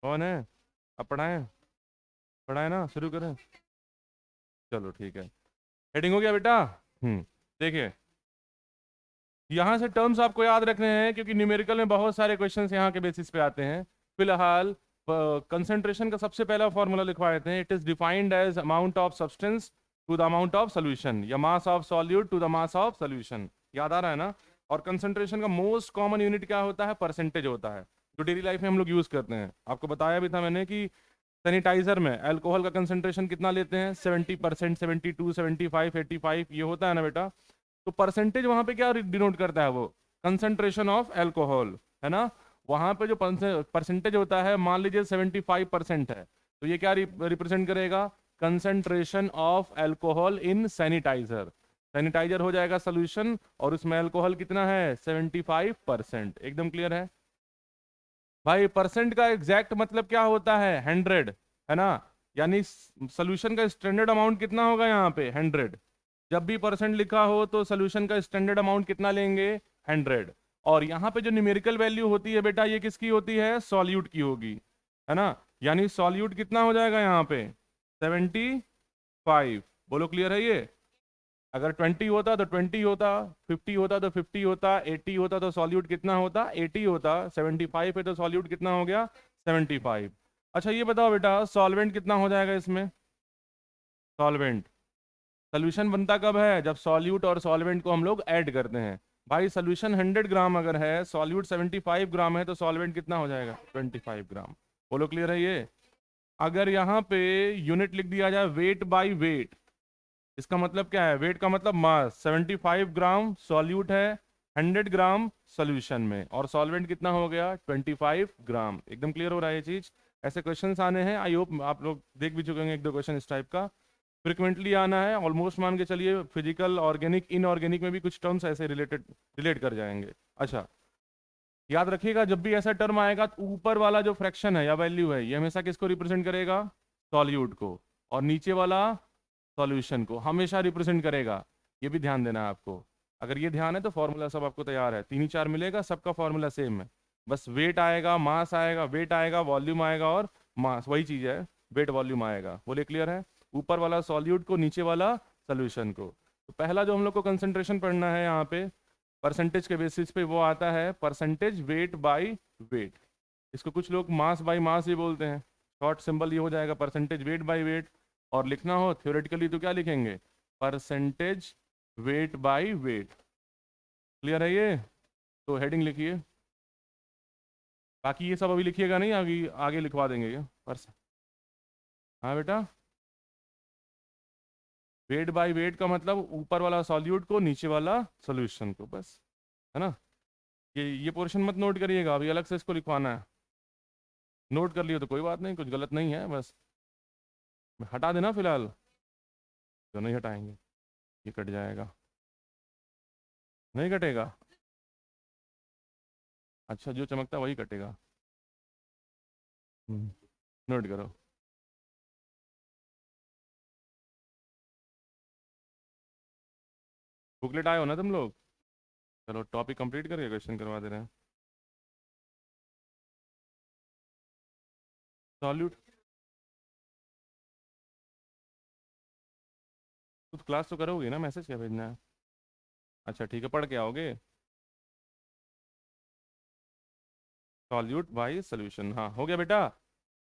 कौन है? अब पढ़ाएं? पढ़ाएं ना, शुरू करें। चलो ठीक है। हेडिंग हो गया बेटा। देखिए, यहाँ से टर्म्स आपको याद रखने हैं क्योंकि न्यूमेरिकल में बहुत सारे क्वेश्चंस यहाँ के बेसिस पे आते हैं। फिलहाल कंसंट्रेशन का सबसे पहला फॉर्मूला लिखवा देते हैं। It is defined as amount of substance to the amount of solution, या mass of solute to the mass of solution. याद आ रहा है ना? और कंसंट्रेशन का मोस्ट कॉमन यूनिट क्या होता है? परसेंटेज होता है, जो डेली लाइफ में हम लोग यूज करते हैं। आपको बताया भी था मैंने कि सैनिटाइजर में अल्कोहल का कंसंट्रेशन कितना लेते हैं? 70%, 72, 75, 85, ये होता है ना बेटा। तो परसेंटेज वहां पे क्या डिनोट करता है? वो कंसंट्रेशन ऑफ अल्कोहल, है ना। वहां पे जो परसेंटेज होता है, मान लीजिए 75% है, तो ये क्या रिप्रेजेंट करेगा? Concentration of alcohol in sanitiser. Sanitiser हो जाएगा सोल्यूशन, और उसमें अल्कोहल कितना है? 75%। एकदम क्लियर है भाई? परसेंट का एग्जैक्ट मतलब क्या होता है? 100, है ना। यानी सोल्यूशन का स्टैंडर्ड अमाउंट कितना होगा यहाँ पे? 100। जब भी परसेंट लिखा हो तो सोल्यूशन का स्टैंडर्ड अमाउंट कितना लेंगे? 100। और यहाँ पे जो न्यूमेरिकल वैल्यू होती है बेटा, ये किसकी होती है? सॉल्यूट की होगी, है ना। यानी सॉल्यूट कितना हो जाएगा यहाँ पे? 75। बोलो क्लियर है ये? अगर 20 होता तो 20 होता, 50 होता तो 50 होता, 80 होता तो सॉल्यूट कितना होता? 80 होता। 75 है तो सॉल्यूट कितना हो गया? 75। अच्छा ये बताओ बेटा, सॉल्वेंट कितना हो जाएगा इसमें? सॉल्वेंट, सोल्यूशन बनता कब है? जब सॉल्यूट और सॉल्वेंट को हम लोग ऐड करते हैं। भाई सोल्यूशन 100 ग्राम अगर है, सॉल्यूट 75 ग्राम है, तो सॉल्वेंट कितना हो जाएगा? 25 ग्राम। बोलो क्लियर है ये? अगर यहाँ पे यूनिट लिख दिया जाए वेट बाय वेट, इसका मतलब क्या है? वेट का मतलब मास। 75 ग्राम सॉल्यूट है, 100 ग्राम सोल्यूशन में, और सॉल्वेंट कितना हो गया? 25 ग्राम। एकदम क्लियर हो रहा है ये चीज? ऐसे क्वेश्चंस आने हैं, आई होप आप लोग देख भी चुके होंगे एक दो क्वेश्चन इस टाइप का। फ्रिक्वेंटली आना है ऑलमोस्ट, मान के चलिए फिजिकल, ऑर्गेनिक, इनऑर्गेनिक में भी कुछ टर्म्स ऐसे रिलेट कर जाएंगे। अच्छा, याद रखिएगा जब भी ऐसा टर्म आएगा तो ऊपर वाला जो फ्रैक्शन है या वैल्यू है, ये हमेशा किसको रिप्रेजेंट करेगा? सॉल्यूट को। और नीचे वाला सॉल्यूशन को हमेशा रिप्रेजेंट करेगा। ये भी ध्यान देना है आपको। अगर ये ध्यान है तो फॉर्मूला सब आपको तैयार है, तीन ही चार मिलेगा, सबका फॉर्मूला सेम है। बस वेट आएगा, मास आएगा, वेट आएगा, वॉल्यूम आएगा, और मास, वही चीज है। वेट वॉल्यूम आएगा। बोले क्लियर है? ऊपर वाला सॉल्यूट को, नीचे वाला सोल्यूशन को। तो पहला जो हम लोग को कंसंट्रेशन पढ़ना है यहाँ पे, परसेंटेज के बेसिस पे, वो आता है परसेंटेज वेट बाय वेट। इसको कुछ लोग मास बाय मास ही बोलते हैं। शॉर्ट सिंबल ये हो जाएगा परसेंटेज वेट बाय वेट। और लिखना हो थ्योरेटिकली तो क्या लिखेंगे? Percentage weight by wait. Clear है ये? तो हेडिंग लिखिए। बाकी ये सब अभी लिखिएगा नहीं, आगे आगे लिखवा देंगे ये परस। हाँ बेटा, वेट बाय वेट का मतलब ऊपर वाला सॉल्यूट को, नीचे वाला सोल्यूशन को, बस, है ना। ये पोर्शन मत नोट करिएगा, अभी अलग से इसको लिखवाना है। नोट कर लियो तो कोई बात नहीं, कुछ गलत नहीं है, बस हटा देना फिलहाल। तो नहीं हटाएंगे, ये कट जाएगा। नहीं कटेगा? अच्छा, जो चमकता वही कटेगा। हम्म, नोट करो। बुकलेट आए हो ना तुम लोग? चलो टॉपिक कंप्लीट करके क्वेश्चन करवा दे रहे हैं। सॉल्यूट, तो क्लास तो करोगे ना, मैसेज क्या भेजना है? अच्छा ठीक है, पढ़ के आओगे। सॉल्यूट बाई सोल्यूशन, हाँ हो गया बेटा।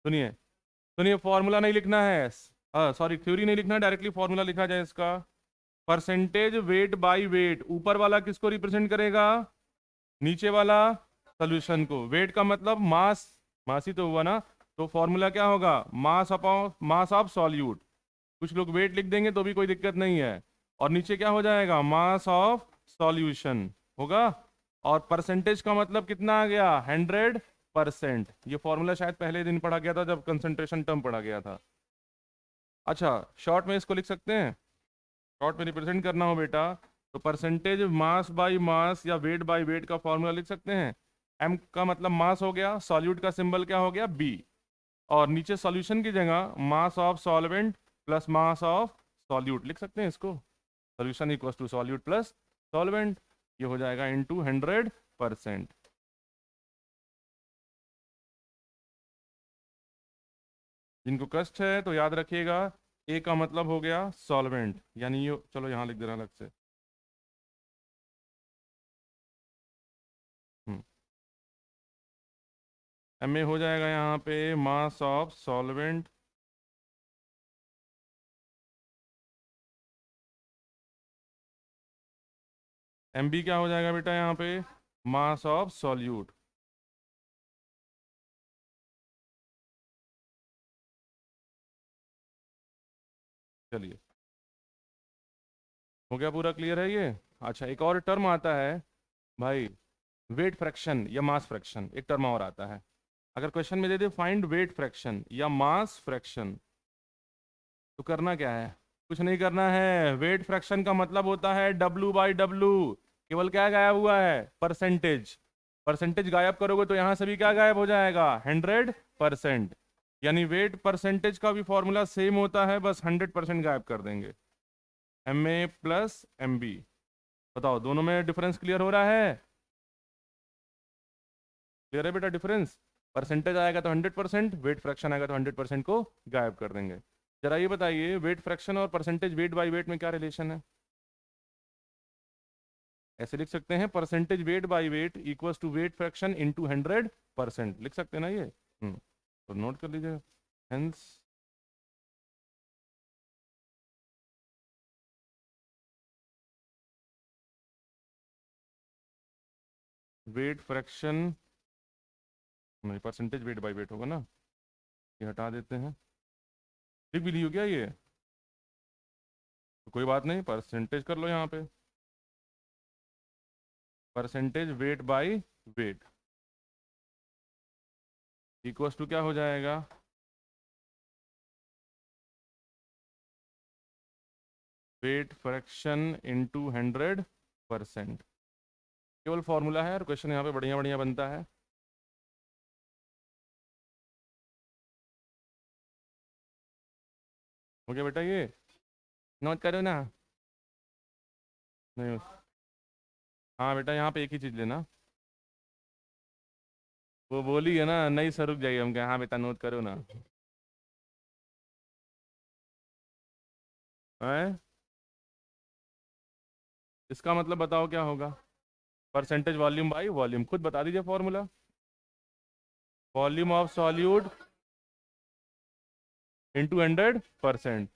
सुनिए, सुनिए, फॉर्मूला नहीं लिखना है, सॉरी थ्योरी नहीं लिखना, डायरेक्टली फॉर्मूला लिखा जाए इसका। परसेंटेज वेट बाय वेट, ऊपर वाला किसको रिप्रेजेंट करेगा? नीचे वाला सोल्यूशन को। वेट का मतलब मास, मास ही तो हुआ ना। तो फॉर्मूला क्या होगा? Mass upon mass of solute. कुछ लोग वेट लिख देंगे तो भी कोई दिक्कत नहीं है। और नीचे क्या हो जाएगा? मास ऑफ सॉल्यूशन होगा। और परसेंटेज का मतलब कितना आ गया? 100%। ये फॉर्मूला शायद पहले दिन पढ़ा गया था जब कंसंट्रेशन टर्म पढ़ा गया था। अच्छा, शॉर्ट में इसको लिख सकते हैं। शॉर्ट में रिप्रेजेंट करना हो बेटा, तो परसेंटेज मास बाय मास या वेट बाय वेट का फॉर्मूला लिख सकते हैं। एम का मतलब मास हो गया, सॉल्यूट का सिंबल क्या हो गया? बी। और नीचे सॉल्यूशन की जगह mass of solvent plus mass of solute लिख सकते हैं इसको। Solution equals to solute plus solvent, ये हो जाएगा इनटू 100%। जिनको कष्ट है तो याद रखिएगा, ए का मतलब हो गया सॉल्वेंट, यानी ये, चलो यहाँ लिख दे रहा अलग से। एम ए हो जाएगा यहाँ पे mass of solvent, M B क्या हो जाएगा बेटा यहाँ पे, मास ऑफ सॉल्यूट। चलिए, हो गया, पूरा क्लियर है ये। अच्छा, एक और टर्म आता है भाई, वेट फ्रैक्शन या मास फ्रैक्शन, एक टर्म और आता है। अगर क्वेश्चन में दे दे फाइंड वेट फ्रैक्शन या मास फ्रैक्शन, तो करना क्या है, कुछ नहीं करना है। वेट फ्रैक्शन का मतलब होता है W/W, केवल क्या गायब हुआ है, परसेंटेज। परसेंटेज गायब करोगे तो यहां से भी क्या गायब हो जाएगा, 100%। यानी वेट परसेंटेज का भी फॉर्मूला सेम होता है, बस 100% गायब कर देंगे। MA plus MB। बताओ दोनों में डिफरेंस क्लियर हो रहा है, क्लियर है बेटा डिफरेंस। परसेंटेज आएगा तो 100%, वेट फ्रैक्शन आएगा तो 100% को गायब कर देंगे। जरा ये बताइए, वेट फ्रैक्शन और परसेंटेज वेट बाय वेट में क्या रिलेशन है। ऐसे लिख सकते हैं, percentage weight by weight equals to weight fraction into 100%, लिख सकते हैं ना ये। तो नोट कर लीजिएगा, हेंस वेट फ्रैक्शन, नहीं परसेंटेज वेट बाय वेट होगा ना, ये हटा देते हैं। लिख भी ली हो क्या ये, तो कोई बात नहीं, परसेंटेज कर लो यहाँ पे, percentage weight by weight equals to क्या हो जाएगा, वेट फ्रैक्शन इनटू 100%। केवल फॉर्मूला है और क्वेश्चन यहाँ पे बढ़िया बढ़िया बनता है। हो गया बेटा ये, नोट करो ना। नहीं, हाँ बेटा यहाँ पे एक ही चीज़ लेना, वो बोली है ना, नहीं सर रुक जाइए, हम कहे हाँ बेटा नोट करो ना। है, इसका मतलब बताओ क्या होगा, परसेंटेज वॉल्यूम बाई वॉल्यूम, खुद बता दीजिए formula. Volume of solute into 100%।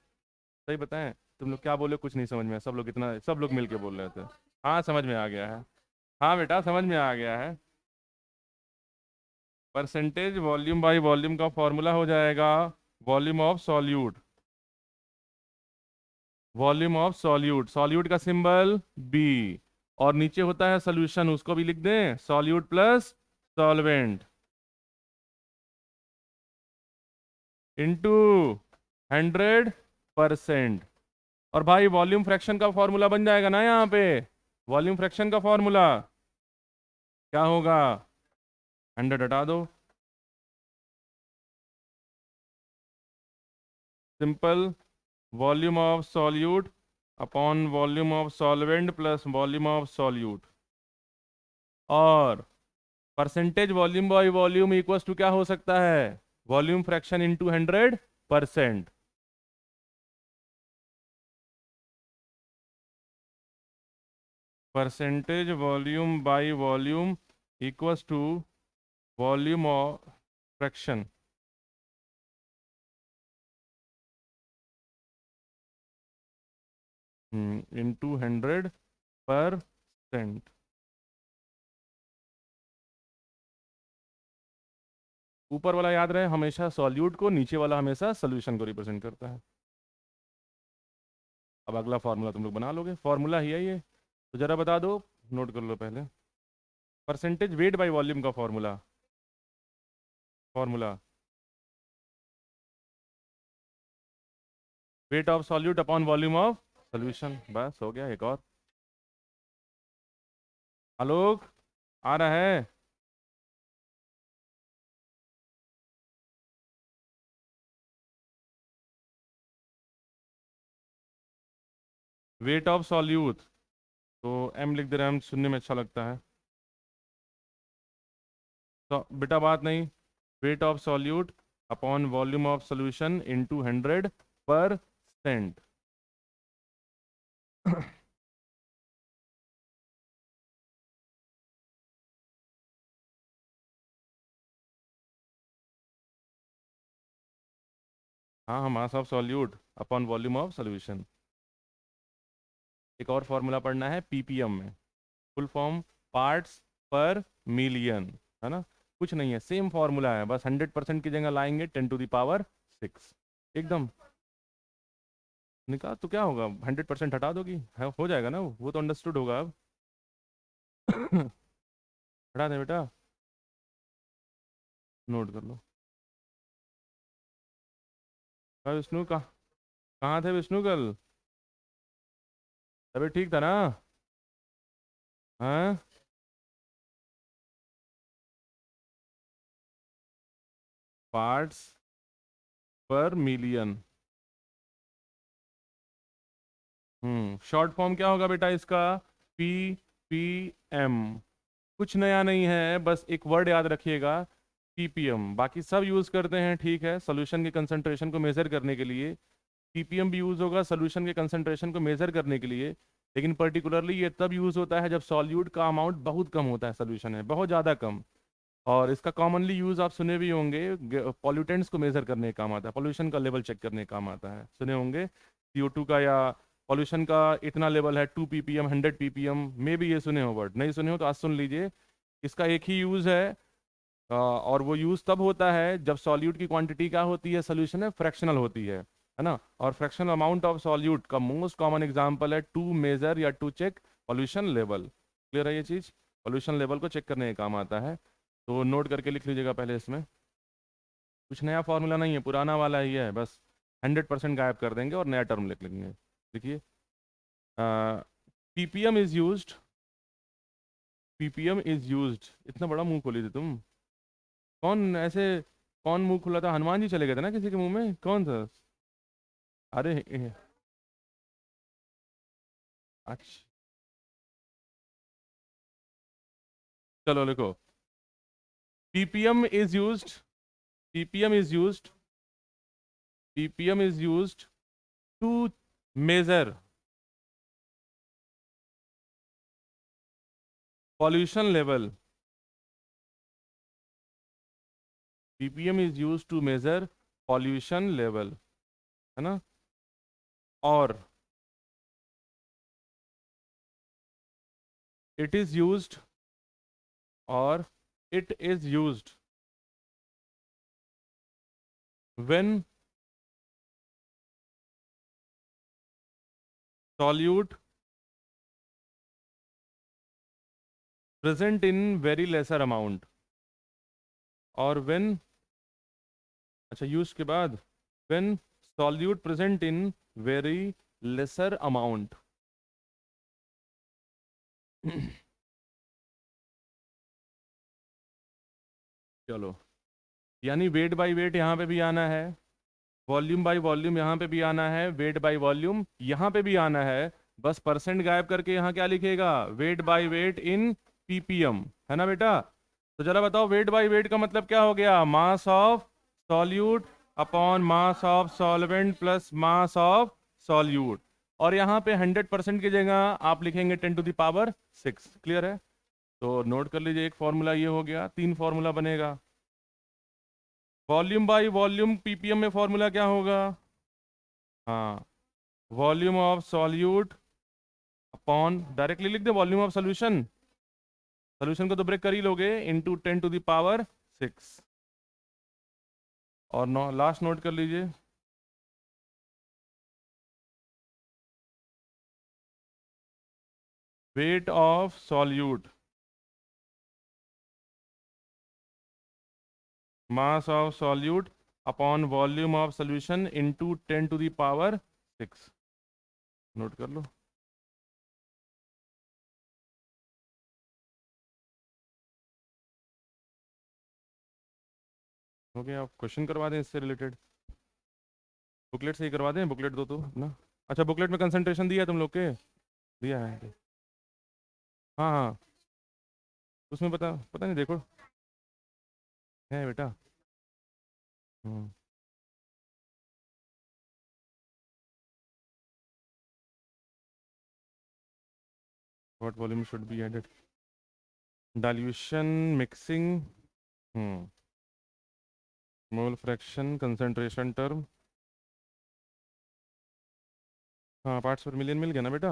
सही बताएं, तुम लोग क्या बोले कुछ नहीं समझ में आया, सब लोग इतना, सब लोग मिलके बोल रहे थे। हाँ समझ में आ गया है, हाँ बेटा समझ में आ गया है। परसेंटेज वॉल्यूम बाई वॉल्यूम का फॉर्मूला हो जाएगा volume of solute, volume of solute, solute का सिंबल बी, और नीचे होता है सोल्यूशन, उसको भी लिख दें, सॉल्यूट प्लस सॉल्वेंट इनटू 100%। और भाई वॉल्यूम फ्रैक्शन का फॉर्मूला बन जाएगा ना यहाँ पे, वॉल्यूम फ्रैक्शन का फॉर्मूला क्या होगा, 100 हटा दो, simple, volume of solute upon volume of solvent plus volume of solute. और percentage volume by volume equals to क्या हो सकता है, volume fraction into 100%। Percentage volume by volume equals to volume of fraction into 100%। ऊपर वाला याद रहे हमेशा सॉल्यूट को, नीचे वाला हमेशा सोल्यूशन को रिप्रेजेंट करता है। अब अगला फार्मूला तुम लोग बना लोगे, फार्मूला ही है ये, तो जरा बता दो, नोट कर लो पहले, परसेंटेज वेट बाय वॉल्यूम का formula, formula weight of solute upon volume of solution, बस हो गया। एक और आलोक आ रहा है, वेट ऑफ सॉल्यूट, तो एम लिख दे रहे हैं हम, सुनने में अच्छा लगता है, तो बेटा बात नहीं, weight of solute upon volume of solution into 100%। हाँ हाँ, मास of solute upon volume of solution. एक और फॉर्मूला पढ़ना है पीपीएम में, फुल फॉर्म पार्ट्स पर मिलियन, है ना। कुछ नहीं है, सेम फॉर्मूला है, बस 100% की जगह लाएंगे 10⁶ एकदम। निकाल तो क्या होगा, 100% हटा दोगी, हो जाएगा ना, वो तो अंडरस्टूड होगा अब। हटा दे बेटा, नोट कर लो। विष्णु कहाँ थे विष्णु कल? अबे ठीक था ना? हाँ, पार्ट्स पर मिलियन। शॉर्ट फॉर्म क्या होगा बेटा इसका? P P M. कुछ नया नहीं है, बस एक वर्ड याद रखिएगा, पीपीएम। बाकी सब यूज़ करते हैं, ठीक है, सोल्यूशन के कंसंट्रेशन को मेज़र करने के लिए। पीपीएम भी यूज़ होगा सोल्यूशन के कंसंट्रेशन को मेज़र करने के लिए, लेकिन पर्टिकुलरली ये तब यूज़ होता है जब सॉल्यूट का अमाउंट बहुत कम होता है, सोल्यूशन है बहुत ज़्यादा कम। और इसका कॉमनली यूज़ आप सुने भी होंगे, पॉल्यूटेंट्स को मेज़र करने का काम आता है, पॉल्यूशन का लेवल चेक करने का काम आता है, सुने होंगे CO2 का, या पॉल्यूशन का इतना लेवल है 2 ppm 100 ppm, में भी ये सुने हो वर्ड, नहीं सुने हो तो आज सुन लीजिए। इसका एक ही यूज़ है, और वो यूज़ तब होता है जब सॉल्यूट की क्वांटिटी क्या होती है सोल्यूशन में, फ्रैक्शनल होती है ना। और फ्रैक्शनल अमाउंट ऑफ सॉल्यूट का मोस्ट कॉमन एग्जांपल है टू मेजर या to check pollution level. Clear है ये चीज़? पॉल्यूशन लेवल को चेक करने का काम आता है। तो नोट करके लिख लीजिएगा पहले इसमें। कुछ नया फॉर्मूला नहीं है, पुराना वाला ही है, बस 100% गायब कर देंगे और नया टर्म लिख लेंगे। देखिए, ppm is used, PPM is used. इतना बड़ा मुंह खोली थी तुम, कौन ऐसे, कौन मुंह खुला था? हनुमान जी चले गए थे ना किसी के मुंह में, कौन था? अरे अच्छा, चलो लिखो। PPM is used, PPM is used, PPM is used to measure pollution level, ppm is used to measure pollution level, है ना। और it is used, और it is used when solute present in very lesser amount, और when, अच्छा use के बाद, when solute present in very lesser amount। चलो, यानी वेट बाय वेट यहाँ पे भी आना है, वॉल्यूम बाय वॉल्यूम यहाँ पे भी आना है, वेट बाय वॉल्यूम यहाँ पे भी आना है। बस परसेंट गायब करके यहाँ क्या लिखेगा? Wait by wait in PPM, है ना बेटा। तो जरा बताओ, वेट बाय वेट का मतलब क्या हो गया? मास of solute upon mass of solvent plus mass of solute. और यहाँ पे 100% की जगह आप लिखेंगे 10⁶। क्लियर है? तो नोट कर लीजिए, एक फॉर्मूला ये हो गया, तीन फॉर्मूला बनेगा। वॉल्यूम बाय वॉल्यूम पीपीएम में फॉर्मूला क्या होगा? हाँ, volume of solute upon, directly लिख दे वॉल्यूम ऑफ सोल्यूशन, सोल्यूशन को तो ब्रेक कर ही लोगे, इनटू 10⁶। और लास्ट नोट कर लीजिए, weight of solute, mass of solute upon volume of solution into 10⁶। Note कर लो। ओके, आप क्वेश्चन करवा दें इससे रिलेटेड, बुकलेट से ही करवा दें, बुकलेट दो तो ना। अच्छा, बुकलेट में कंसंट्रेशन दिया है तुम लोग के? दिया है? हाँ हाँ, उसमें पता पता नहीं, देखो है बेटा। हम्म, what volume should be added? Dilution, mixing, hmm, mole fraction, concentration term. हाँ, पार्ट्स पर मिलियन मिल गया ना बेटा।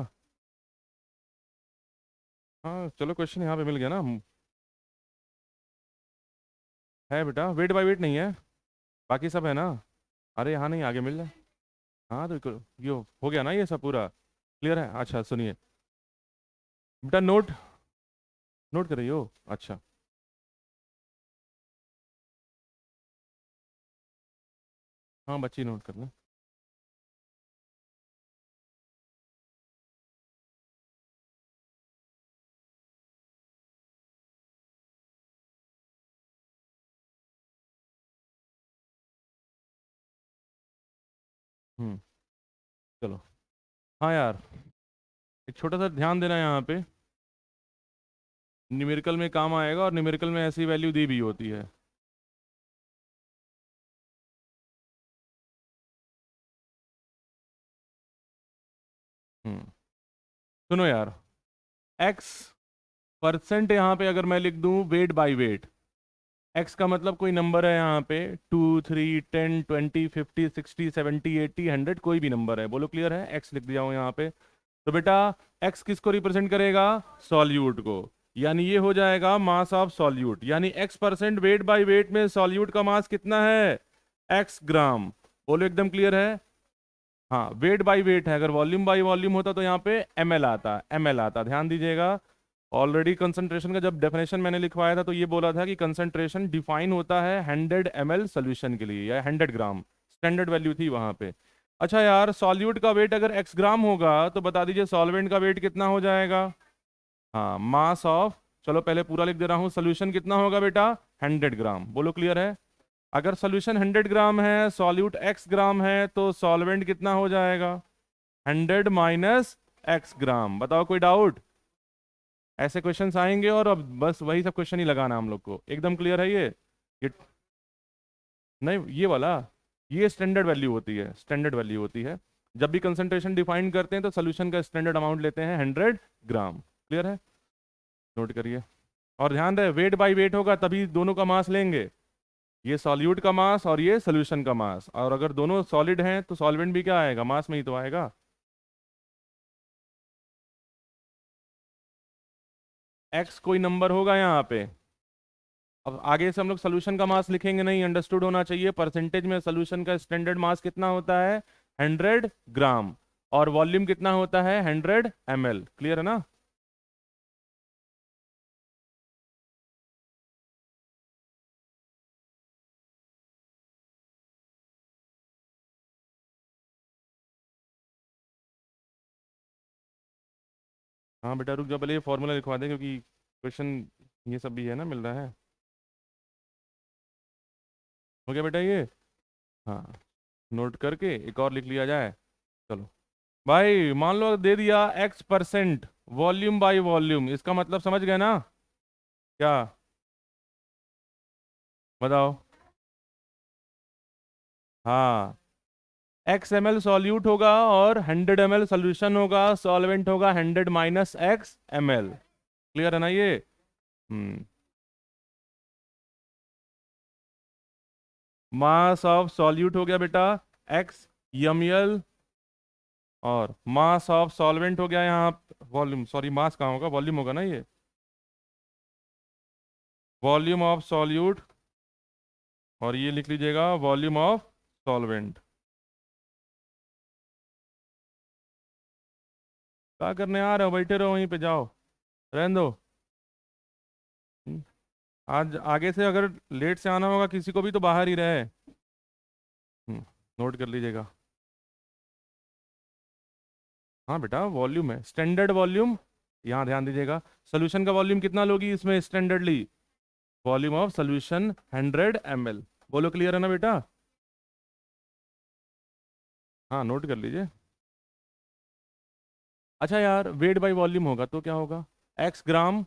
हाँ चलो, क्वेश्चन यहाँ पे मिल गया ना। है बेटा, वेट बाय वेट नहीं है, बाकी सब है ना। अरे यहाँ नहीं, आगे मिल जाए। हाँ तो ये हो गया ना, ये सब पूरा क्लियर है। अच्छा सुनिए बेटा, नोट नोट कर रही हो? अच्छा। हाँ बच्ची नोट कर लें। हम्म, चलो। हाँ यार, एक छोटा सा ध्यान देना यहाँ पे, न्यूमेरिकल में काम आएगा, और न्यूमेरिकल में ऐसी वैल्यू दी भी होती है। हम्म, सुनो यार, एक्स परसेंट यहाँ पे अगर मैं लिख दूं वेट बाय वेट, एक्स का मतलब कोई नंबर है यहाँ पे, 2, 3, 10, 20, 50, 60, 70, 80, 100, कोई भी नंबर है, बोलो क्लियर है, एक्स लिख दिया हूँ यहाँ पे। तो बेटा एक्स किसको रिप्रेजेंट करेगा? सॉल्यूट को। यानी ये हो जाएगा मास ऑफ सॉल्यूट, यानी x percent weight by weight में सॉल्यूट का मास कितना है? एक्स ग्राम। बोलो एकदम क्लियर है। हाँ, वेट बाय वेट है, अगर वॉल्यूम बाय वॉल्यूम होता तो यहाँ पे एम एल आता, एम एल आता, ध्यान दीजिएगा। ऑलरेडी कंसंट्रेशन का जब डेफिनेशन मैंने लिखवाया था तो ये बोला था कि कंसंट्रेशन डिफाइन होता है 100 ml सोल्यूशन के लिए, या 100 ग्राम, स्टैंडर्ड वैल्यू थी वहां पे। अच्छा यार, सॉल्यूट का वेट अगर एक्स ग्राम होगा तो बता दीजिए सॉल्वेंट का वेट कितना हो जाएगा? हाँ, मास ऑफ, चलो पहले पूरा लिख दे रहा हूँ, सोल्यूशन कितना होगा बेटा? 100 ग्राम। बोलो क्लियर है। अगर सोल्यूशन 100 ग्राम है, सॉल्यूट एक्स ग्राम है, तो सॉल्वेंट कितना हो जाएगा? 100 - x ग्राम। बताओ कोई डाउट? ऐसे क्वेश्चंस आएंगे, और अब बस वही सब क्वेश्चन ही लगाना हम लोग को, एकदम क्लियर है ये नहीं, ये वाला, ये स्टैंडर्ड वैल्यू होती है, स्टैंडर्ड वैल्यू होती है। जब भी कंसंट्रेशन डिफाइन करते हैं तो सोल्यूशन का स्टैंडर्ड अमाउंट लेते हैं 100 ग्राम। क्लियर है? नोट करिए। और ध्यान रहे, वेट बाय वेट होगा तभी दोनों का मास लेंगे, ये सॉल्यूट का मास और ये सोल्यूशन का मास, और अगर दोनों सॉलिड हैं तो सॉल्वेंट भी क्या आएगा? मास में ही तो आएगा। एक्स कोई नंबर होगा यहाँ पे। अब आगे से हम लोग सोल्यूशन का मास लिखेंगे नहीं, अंडरस्टूड होना चाहिए। परसेंटेज में सोल्यूशन का स्टैंडर्ड मास कितना होता है? 100 ग्राम। और वॉल्यूम कितना होता है? 100 ml। क्लियर है ना? हाँ बेटा रुक जाओ, पहले ये फॉर्मूला लिखवा दें, क्योंकि क्वेश्चन ये सब भी है ना, मिल रहा है। हो गया बेटा ये? हाँ, नोट करके एक और लिख लिया जाए। चलो भाई, मान लो दे दिया x% वॉल्यूम बाय वॉल्यूम, इसका मतलब समझ गए ना? क्या? बताओ। हाँ, XML सॉल्यूट होगा और 100 ml सोल्यूशन होगा, सॉल्वेंट होगा 100 - x ml। क्लियर है ना ये? हम्म, मास ऑफ सॉल्यूट हो गया बेटा x ml, और मास ऑफ सॉल्वेंट हो गया यहाँ, वॉल्यूम, सॉरी मास कहाँ होगा, वॉल्यूम होगा ना ये, वॉल्यूम ऑफ सॉल्यूट, और ये लिख लीजिएगा वॉल्यूम ऑफ सॉल्वेंट। क्या करने आ रहे हो? बैठे रहो वहीं पे, जाओ, रहने दो। हम्म, आज आगे से अगर लेट से आना होगा किसी को भी तो बाहर ही रहे। नोट कर लीजिएगा। हाँ बेटा, वॉल्यूम है, स्टैंडर्ड वॉल्यूम। यहाँ ध्यान दीजिएगा, सोल्यूशन का वॉल्यूम कितना लोगी इसमें standardly? Volume of solution 100 ml। बोलो क्लियर है ना बेटा? हाँ नोट कर लीजिए। अच्छा यार, वेट बाय वॉल्यूम होगा तो क्या होगा? एक्स ग्राम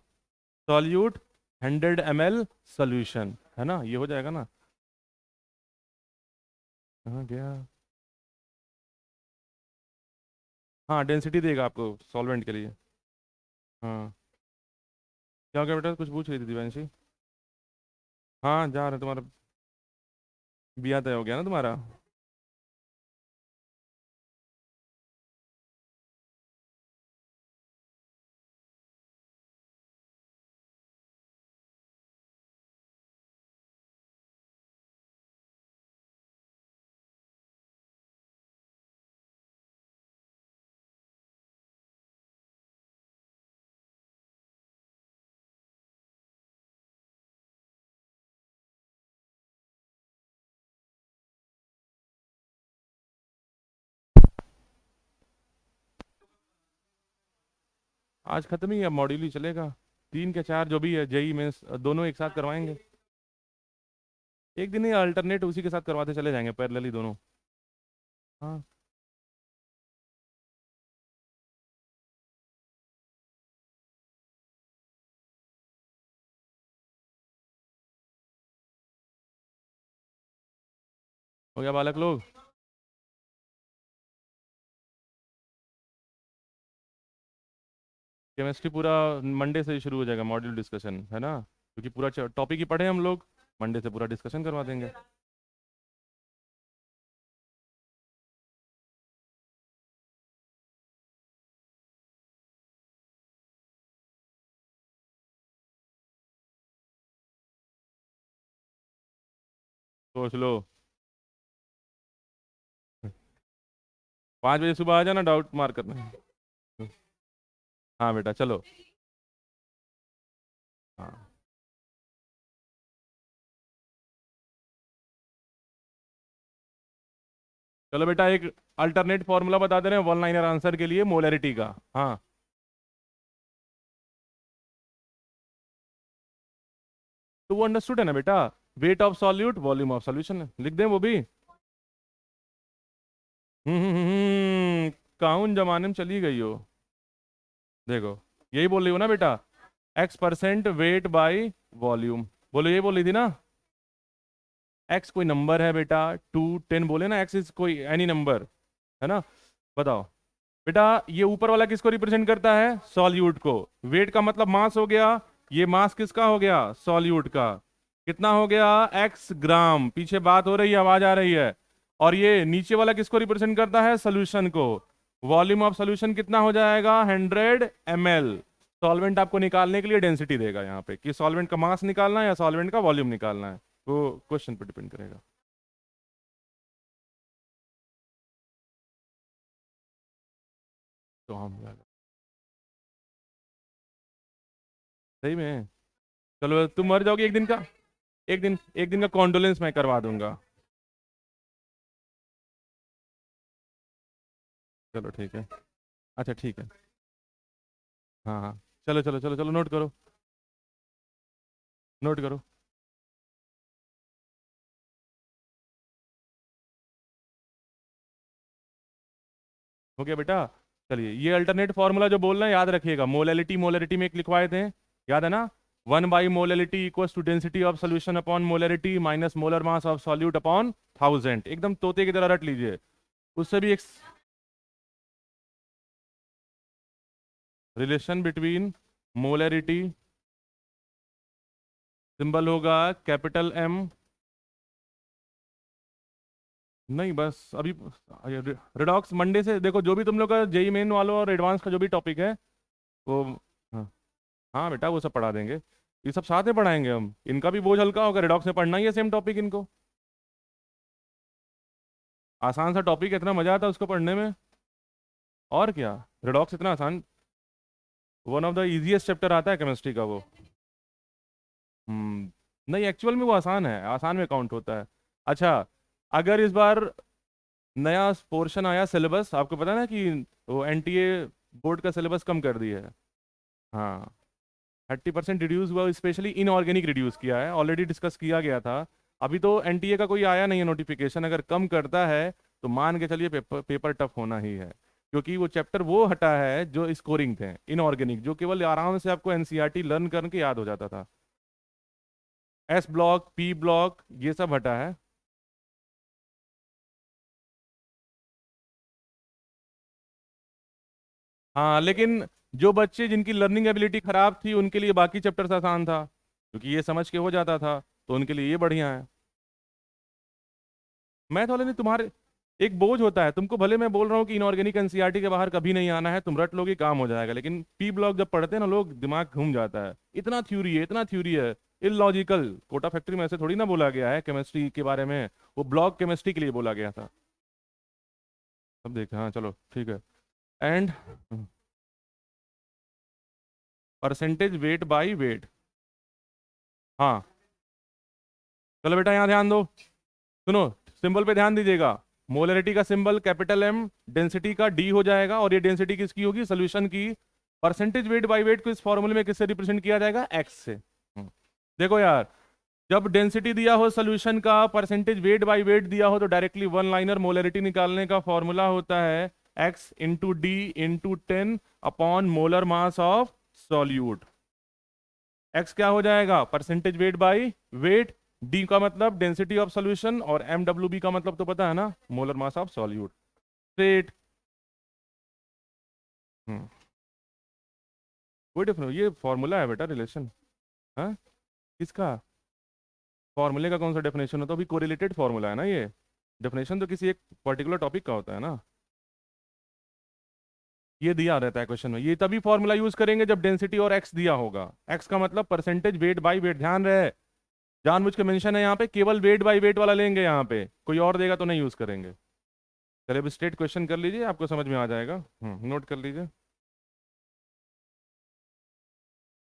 सॉल्यूट, 100 ml सोल्यूशन, है ना? ये हो जाएगा ना? कहाँ गया? हाँ, डेंसिटी देगा आपको सॉल्वेंट के लिए। हाँ। क्या हो गया बेटा, कुछ पूछ रही थी दिव्यांशी? हाँ, जा रहे तुम्हारा बिया तय हो गया ना तुम्हारा? आज खत्म ही है, मॉड्यूल ही चलेगा। 3 के 4 जो भी है, जेई में दोनों एक साथ करवाएंगे। एक दिन ही अल्टरनेट उसी के साथ करवाते चले जाएंगे, पैरेलली दोनों। हाँ। हो गया बालक लोग? केमिस्ट्री पूरा मंडे से ही शुरू हो जाएगा, मॉड्यूल डिस्कशन है ना, क्योंकि पूरा टॉपिक ही पढ़े हम लोग। मंडे से पूरा डिस्कशन करवा देंगे। सोच लो। 5 बजे सुबह आ जाना, डाउट मार करना। हाँ बेटा चलो। हाँ। चलो बेटा, एक अल्टरनेट फॉर्मूला बता दे रहे हैं वन लाइनर आंसर के लिए मोलैरिटी का। हाँ। तो वो अंडरस्टूड है ना बेटा? Weight of solute, volume of solution, लिख दें वो भी। काउन जमाने में चली गई हो। देखो, यही बोल रही हो ना बेटा? X% weight by volume. बोलो, यही बोल रही थी ना? एक्स कोई नंबर है बेटा, 2 10 बोले ना, एक्स इज कोई एनी नंबर, है ना? बताओ बेटा, ये ऊपर वाला किसको रिप्रेजेंट करता है? सॉल्यूट को। वेट का मतलब मास हो गया। ये मास किसका हो गया? सॉल्यूट का। कितना हो गया? x ग्राम। पीछे बात हो रही है, आवाज आ रही है। और ये नीचे वाला किसको रिप्रेजेंट करता है? सोल्यूशन को। वॉल्यूम ऑफ सोल्यूशन कितना हो जाएगा? 100 ml। सॉल्वेंट आपको निकालने के लिए डेंसिटी देगा यहाँ पे, कि सॉल्वेंट का मास निकालना है या सॉल्वेंट का वॉल्यूम निकालना है, वो क्वेश्चन पे डिपेंड करेगा। तो हम सही में। चलो, तुम मर जाओगे एक दिन का। एक दिन का कॉन्डोलेंस मैं करवा दूंगा। चलो ठीक है। अच्छा ठीक है। हाँ हाँ। चलो चलो चलो चलो, नोट करो। नोट करो। हो गया बेटा? चलिए, ये अल्टरनेट फॉर्मूला जो बोल रहे हैं याद रखिएगा। मोलैलिटी मोलैरिटी में एक लिखवाए थे, याद है ना? Molality equals to density of solution upon molarity minus molar mass of solute upon 1000। एकदम तोते की तरह रट लीजिए। उससे भी एक रिलेशन बिटवीन मोलैरिटी, सिंबल होगा कैपिटल एम। नहीं बस अभी रिडॉक्स मंडे से देखो, जो भी तुम लोग का जेई मेन वालों और एडवांस का जो भी टॉपिक है वो। हाँ। हाँ बेटा, वो सब पढ़ा देंगे। ये सब साथ में पढ़ाएंगे हम, इनका भी बोझ हल्का होगा, रिडॉक्स में पढ़ना ही है सेम टॉपिक इनको। आसान सा टॉपिक है, इतना मजा आता है उसको पढ़ने में। और क्या। रिडॉक्स इतना आसान, one of the easiest chapter आता है केमिस्ट्री का वो। नहीं, एक्चुअल में वो आसान है, आसान में काउंट होता है। अच्छा, अगर इस बार नया पोर्शन आया सिलेबस, आपको पता है ना कि वो एनटीए बोर्ड का सिलेबस कम कर दिया है। हाँ। 30% रिड्यूस हुआ, स्पेशली इनऑर्गेनिक रिड्यूस किया है, ऑलरेडी डिस्कस किया गया था। अभी तो एनटीए का कोई आया नहीं है नोटिफिकेशन, अगर कम करता है तो मान के चलिए पेपर टफ होना ही है। क्योंकि वो चैप्टर वो हटा है जो स्कोरिंग थे, इनऑर्गेनिक, जो केवल आराम से आपको एनसीईआरटी लर्न करके याद हो जाता था। एस ब्लॉक, पी ब्लॉक, ये सब हटा है। हाँ, लेकिन जो बच्चे जिनकी लर्निंग एबिलिटी खराब थी उनके लिए बाकी चैप्टर्स आसान था, क्योंकि ये समझ के हो जाता था, तो उनके लिए ये बढ़िया है। मैथ वाले ने तुम्हारे एक बोझ होता है, तुमको भले मैं बोल रहा हूँ कि इनऑर्गेनिक एनसीईआरटी के बाहर कभी नहीं आना है, तुम रट लोगे काम हो जाएगा, लेकिन पी ब्लॉक जब पढ़ते हैं ना लोग, दिमाग घूम जाता है, इतना थ्योरी है, इतना थ्योरी है, इलॉजिकल। कोटा फैक्ट्री में ऐसे थोड़ी ना बोला गया है केमिस्ट्री के बारे में, वो ब्लॉक केमिस्ट्री के लिए बोला गया था। सब देखे, हाँ चलो ठीक है। And percentage weight by wait. हाँ, चलो बेटा यहाँ ध्यान दो, सुनो, सिंबल पे ध्यान दीजिएगा। मोलरिटी का सिंबल कैपिटल एम, डेंसिटी का डी हो जाएगा, और ये डेंसिटी किसकी होगी, सोल्यूशन की। परसेंटेज वेट बाय वेट को इस फॉर्मूले में किससे रिप्रेजेंट किया जाएगा, एक्स से। देखो यार, जब डेंसिटी दिया हो सोल्यूशन का, परसेंटेज वेट बाय वेट दिया हो, तो डायरेक्टली वन लाइनर मोलरिटी निकालने का फॉर्मूला होता है X into D into 10 upon molar mass of solute. X क्या हो जाएगा, percentage weight by weight, D का मतलब डेंसिटी ऑफ सॉल्यूशन, और एम डब्ल्यू बी का मतलब तो पता है ना, molar mass of solute. Straight. Hmm कोई डिफरेंस, ये फॉर्मूला है बेटा, रिलेशन। हाँ, किसका फॉर्मूले का कौन सा डेफिनेशन होता है, अभी कोरिलेटेड फॉर्मूला है ना ये। डेफिनेशन तो किसी एक पर्टिकुलर टॉपिक का होता है ना। ये दिया रहता है क्वेश्चन में, ये तभी फॉर्मूला यूज करेंगे जब डेंसिटी और एक्स दिया होगा। एक्स का मतलब परसेंटेज वेट बाई वेट, ध्यान रहे, जानबूझ के मेंशन है यहाँ पे, केवल वेट बाई वेट वाला लेंगे यहाँ पे, कोई और देगा तो नहीं यूज करेंगे। चलिए अब स्ट्रेट क्वेश्चन कर लीजिए, आपको समझ में आ जाएगा। नोट कर लीजिए।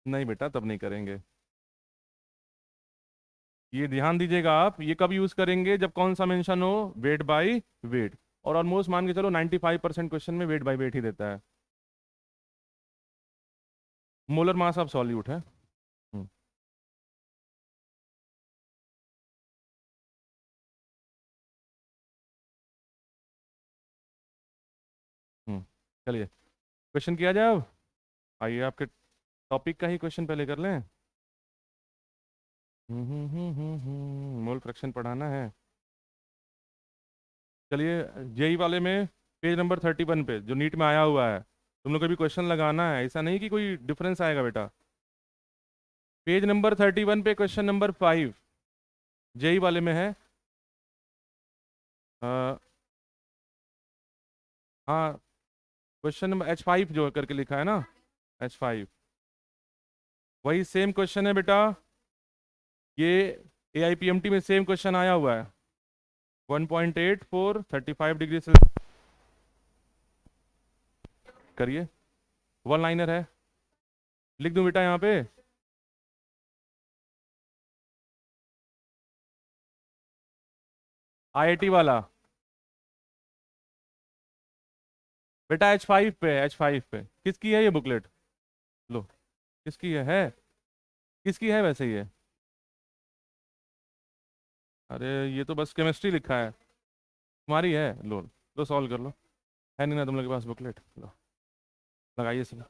नहीं बेटा, तब नहीं करेंगे। ये ध्यान दीजिएगा आप, ये कब यूज करेंगे, जब कौन सा मेंशन हो, वेट बाई वेट। और ऑलमोस्ट मान के चलो 95% क्वेश्चन में वेट बाई वेट ही देता है। मोलर मास ऑफ सॉल्यूट है। हम्म हम्म चलिए क्वेश्चन किया जाए अब। आइए, आपके टॉपिक का ही क्वेश्चन पहले कर लें। मोल फ्रैक्शन पढ़ाना है। चलिए, जेई वाले में पेज नंबर 31 पे जो नीट में आया हुआ है, तुम लोग को भी क्वेश्चन लगाना है, ऐसा नहीं कि कोई डिफरेंस आएगा बेटा। पेज नंबर 31 पे क्वेश्चन नंबर 5 जेई वाले में है। अ, हाँ, क्वेश्चन नंबर H5 जो करके लिखा है ना, H5, वही सेम क्वेश्चन है बेटा। ये AIPMT में सेम क्वेश्चन आया हुआ है। 1.84 35 डिग्री से करिए, वन लाइनर है, लिख दूं बेटा यहाँ पे। IIT वाला बेटा, H5 पे, H5 पे किसकी है ये बुकलेट, लो, किसकी है किसकी है वैसे ये। अरे ये तो बस केमिस्ट्री लिखा है, तुम्हारी है, लो लो सॉल्व कर लो। है नहीं ना तुम लोग के पास बुकलेट, लो लगाइए सब।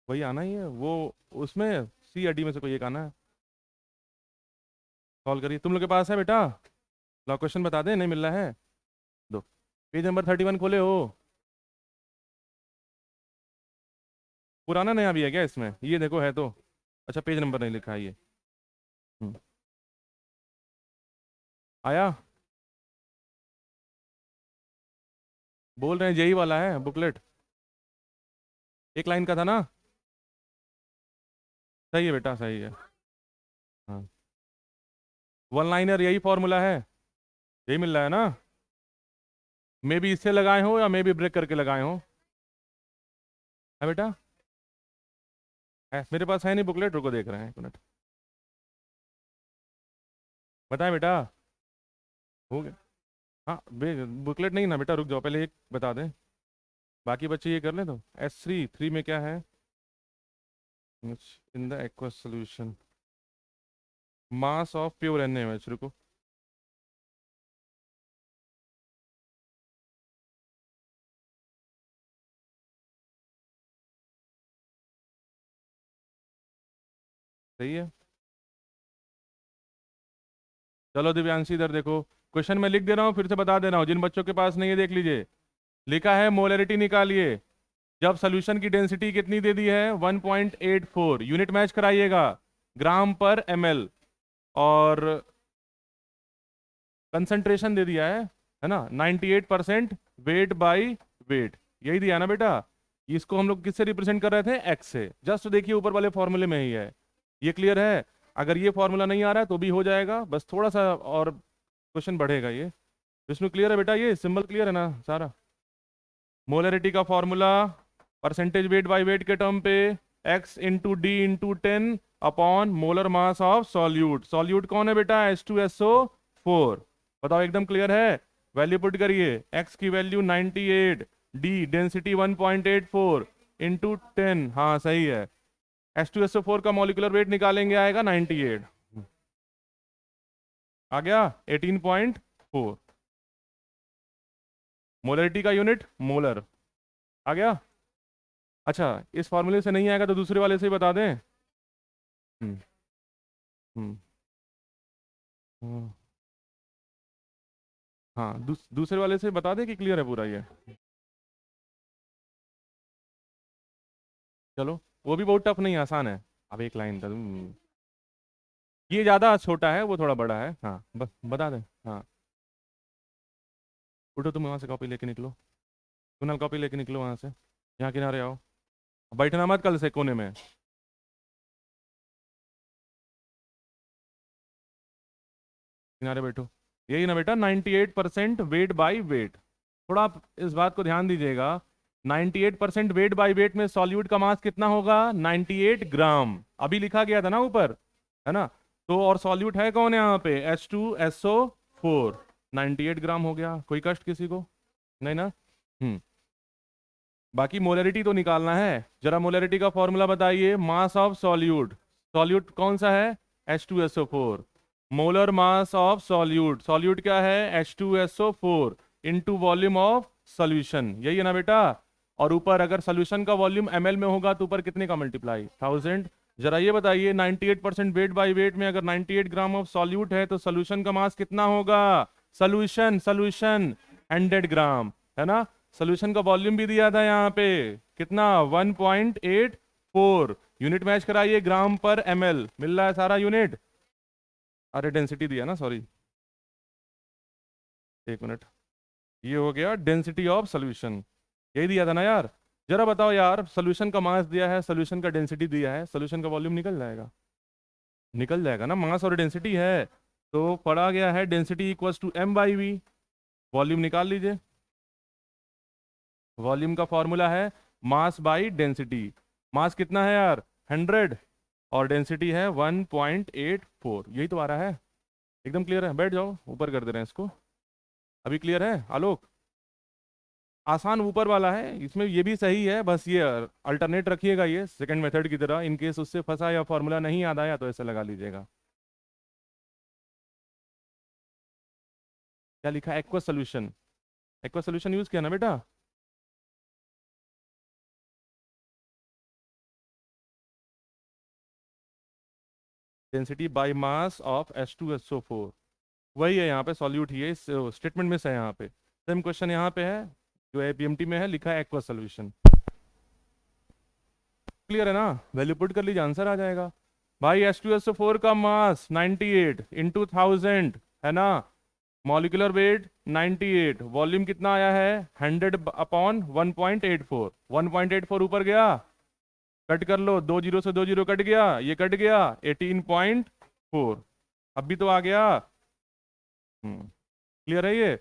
वही आना ही है वो, उसमें सी या डी में से कोई एक आना है। सॉल्व करिए, तुम लोग के पास है बेटा, लो क्वेश्चन बता दें, नहीं मिल रहा है, दो, पेज नंबर 31 खोले हो। पुराना नया भी है क्या इसमें, ये देखो है तो। अच्छा, पेज नंबर नहीं लिखा है ये। हम्म, आया, बोल रहे हैं यही वाला है बुकलेट, एक लाइन का था ना। सही है बेटा, सही है। हाँ, वन लाइनर यही फॉर्मूला है, यही मिल रहा है ना। मे भी इससे लगाए हो या मे भी ब्रेक करके लगाए हो, है बेटा। है, मेरे पास है नहीं बुकलेट, रुको देख रहे हैं, एक मिनट, बताएं बेटा, हो गया। हाँ, बुकलेट नहीं ना बेटा, रुक जाओ, पहले एक बता दें, बाकी बच्चे ये कर लें। तो S3 में क्या है, in the aqua solution, mass of pure NaOH, रुको, सही है। चलो दिव्यांशी, इधर देखो, क्वेश्चन मैं लिख दे रहा हूँ, फिर से बता दे रहा हूँ, जिन बच्चों के पास नहीं है देख लीजिए। लिखा है मोलरिटी निकालिए, जब सोल्यूशन की डेंसिटी कितनी दे दी है 1.84, यूनिट मैच कराइएगा ग्राम पर ml, और कंसंट्रेशन दे दिया है ना 98% वेट बाई वेट, यही दिया ना बेटा। इसको हम लोग किससे रिप्रेजेंट कर रहे थे, एक्स से। जस्ट देखिए ऊपर वाले फॉर्मूले में ही है, ये क्लियर है। अगर ये फॉर्मूला नहीं आ रहा है तो भी हो जाएगा, बस थोड़ा सा और क्वेश्चन बढ़ेगा ये। इसमें क्लियर है बेटा, ये सिंबल क्लियर है ना सारा। मोलरिटी का formula percentage weight by wait के टर्म पे x into D into 10 upon molar mass of solute. Solute कौन है बेटा, H2SO4। बताओ एकदम क्लियर है। वैल्यू पुट करिए, x की वैल्यू 98, डी डेंसिटी 1.84 इंटू 10, हाँ सही है। H2SO4 का मॉलिक्यूलर वेट निकालेंगे, आएगा 98, आ गया 18.4। मोलरिटी का यूनिट मोलर, आ गया। अच्छा, इस फॉर्मूले से नहीं आएगा तो दूसरे वाले से ही बता दें। हम्म हम्म हम्म, हाँ दूसरे वाले से बता दें कि क्लियर है पूरा ये। चलो, वो भी बहुत टफ नहीं है, आसान है। अब एक लाइन था, ये ज़्यादा छोटा है, वो थोड़ा बड़ा है, हाँ बस बता दें। हाँ, उठो तुम वहाँ से कॉपी लेके निकलो, कुनाल कॉपी लेके निकलो वहाँ से, यहाँ किनारे आओ, बैठना मत कल से कोने में, किनारे बैठो। यही ना बेटा 98% वेट बाई वेट। थोड़ा आप इस बात को ध्यान दीजिएगा, 98% वेट बाई वेट में सॉल्यूट का मास कितना होगा, 98 ग्राम, अभी लिखा गया था ना ऊपर, है ना। तो और सॉल्यूट है कौन यहाँ पे, H2SO4, 98 ग्राम हो गया। कोई कष्ट किसी को, नहीं ना। हम्म बाकी मोलरिटी तो निकालना है। जरा मोलरिटी का फॉर्मूला बताइए, मास ऑफ सॉल्यूट। सॉल्यूट कौन सा है, H2SO4। Molar mass of solute, solute क्या है, H2SO4 into volume of solution, यही है ना बेटा। और ऊपर अगर सॉल्यूशन का वॉल्यूम ml में होगा तो ऊपर कितने का मल्टीप्लाई, 1000। जरा ये बताइए 98% वेट बाय वेट में अगर 98 ग्राम ऑफ सॉल्यूट है तो सॉल्यूशन का मास कितना होगा, सॉल्यूशन सॉल्यूशन 100 ग्राम, है ना। सोल्यूशन का वॉल्यूम भी दिया था यहाँ पे, कितना 1.84, यूनिट मैच कराइए ग्राम पर ml, मिल रहा है सारा यूनिट। अरे डेंसिटी दिया ना, सॉरी, एक मिनट, ये हो गया डेंसिटी ऑफ सोल्यूशन, यही दिया था ना यार। जरा बताओ यार, सोल्यूशन का मास दिया है, सोल्यूशन का डेंसिटी दिया है, सोल्यूशन का वॉल्यूम निकल जाएगा, निकल जाएगा ना, मास और डेंसिटी है। तो पढ़ा गया है density equals to m/v, volume निकाल लीजिए। वॉल्यूम का फॉर्मूला है मास बाई डेंसिटी। मास कितना है यार, 100, और डेंसिटी है 1.84, यही तो आ रहा है। एकदम क्लियर है, बैठ जाओ, ऊपर कर दे रहे हैं इसको। अभी क्लियर है आलोक, आसान ऊपर वाला है, इसमें ये भी सही है, बस ये अल्टरनेट रखिएगा ये सेकंड मेथड की तरह, इन केस उससे फंसा या फॉर्मूला नहीं याद आया तो ऐसे लगा लीजिएगा। क्या लिखा है, aqua solution, aqua solution use किया ना बेटा। Density by mass of H2SO4, वही है यहाँ पे, सॉल्यूट ही है, इस स्टेटमेंट में से है यहाँ पे। सेम क्वेश्चन यहाँ पे है, जो APMT में है, लिखा है एक्वा सोल्यूशन। क्लियर है ना, वैल्यू पुट कर लीजिए, आंसर आ जाएगा। भाई H2SO4 का मास 98 इंटू 1000, है ना। मॉलिक्यूलर वेट 98, वॉल्यूम कितना आया है 100 अपॉन 1.84, 1.84 ऊपर गया, कट कर लो, दो जीरो से दो जीरो कट गया, ये कट गया 18.4, अब भी तो आ गया। क्लियर है ये।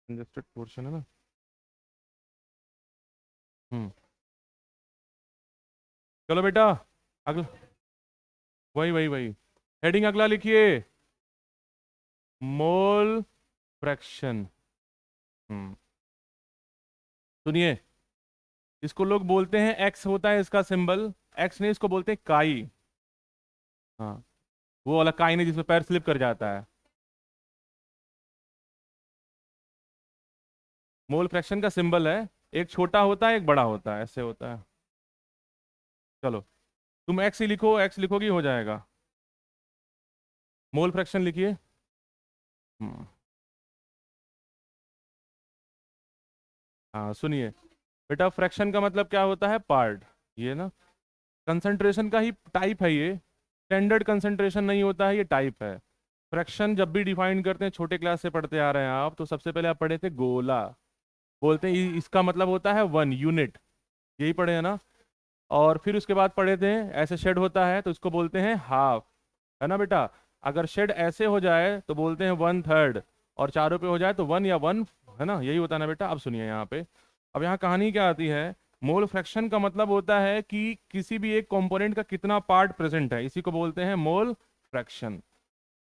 कंजेस्टेड पोर्शन है ना। हम्म। चलो बेटा, अगला, वही वही वही, हेडिंग अगला लिखिए, मोल फ्रैक्शन। हम्म। सुनिए, इसको लोग बोलते हैं एक्स, होता है इसका सिंबल, एक्स नहीं, इसको बोलते हैं काई। हाँ, वो वाला काई नहीं जिसमें पैर स्लिप कर जाता है। मोल फ्रैक्शन का सिंबल है, एक छोटा होता है एक बड़ा होता है, ऐसे होता है। चलो, तुम एक्स ही लिखो, एक्स लिखोगी हो जाएगा। मोल फ्रैक्शन लिखिए। हम्म। हाँ सुनिए बेटा, फ्रैक्शन का मतलब क्या होता है, पार्ट, ये ना। कंसंट्रेशन का ही टाइप है ये, स्टैंडर्ड कंसंट्रेशन नहीं होता है, ये टाइप है। फ्रैक्शन जब भी डिफाइन करते हैं, छोटे क्लास से पढ़ते आ रहे हैं आप, तो सबसे पहले आप पढ़े थे गोला, बोलते हैं इसका मतलब होता है वन यूनिट, यही पढ़े हैं ना। और फिर उसके बाद पढ़े थे ऐसे शेड होता है तो इसको बोलते हैं हाफ, है ना बेटा। अगर शेड ऐसे हो जाए तो बोलते हैं वन थर्ड, और चारों पे हो जाए तो वन या वन, है ना, यही होता है ना बेटा। अब सुनिए यहाँ पे, अब यहाँ कहानी क्या आती है। मोल फ्रैक्शन का मतलब होता है कि किसी भी एक कंपोनेंट का कितना पार्ट प्रेजेंट है, इसी को बोलते हैं मोल फ्रैक्शन।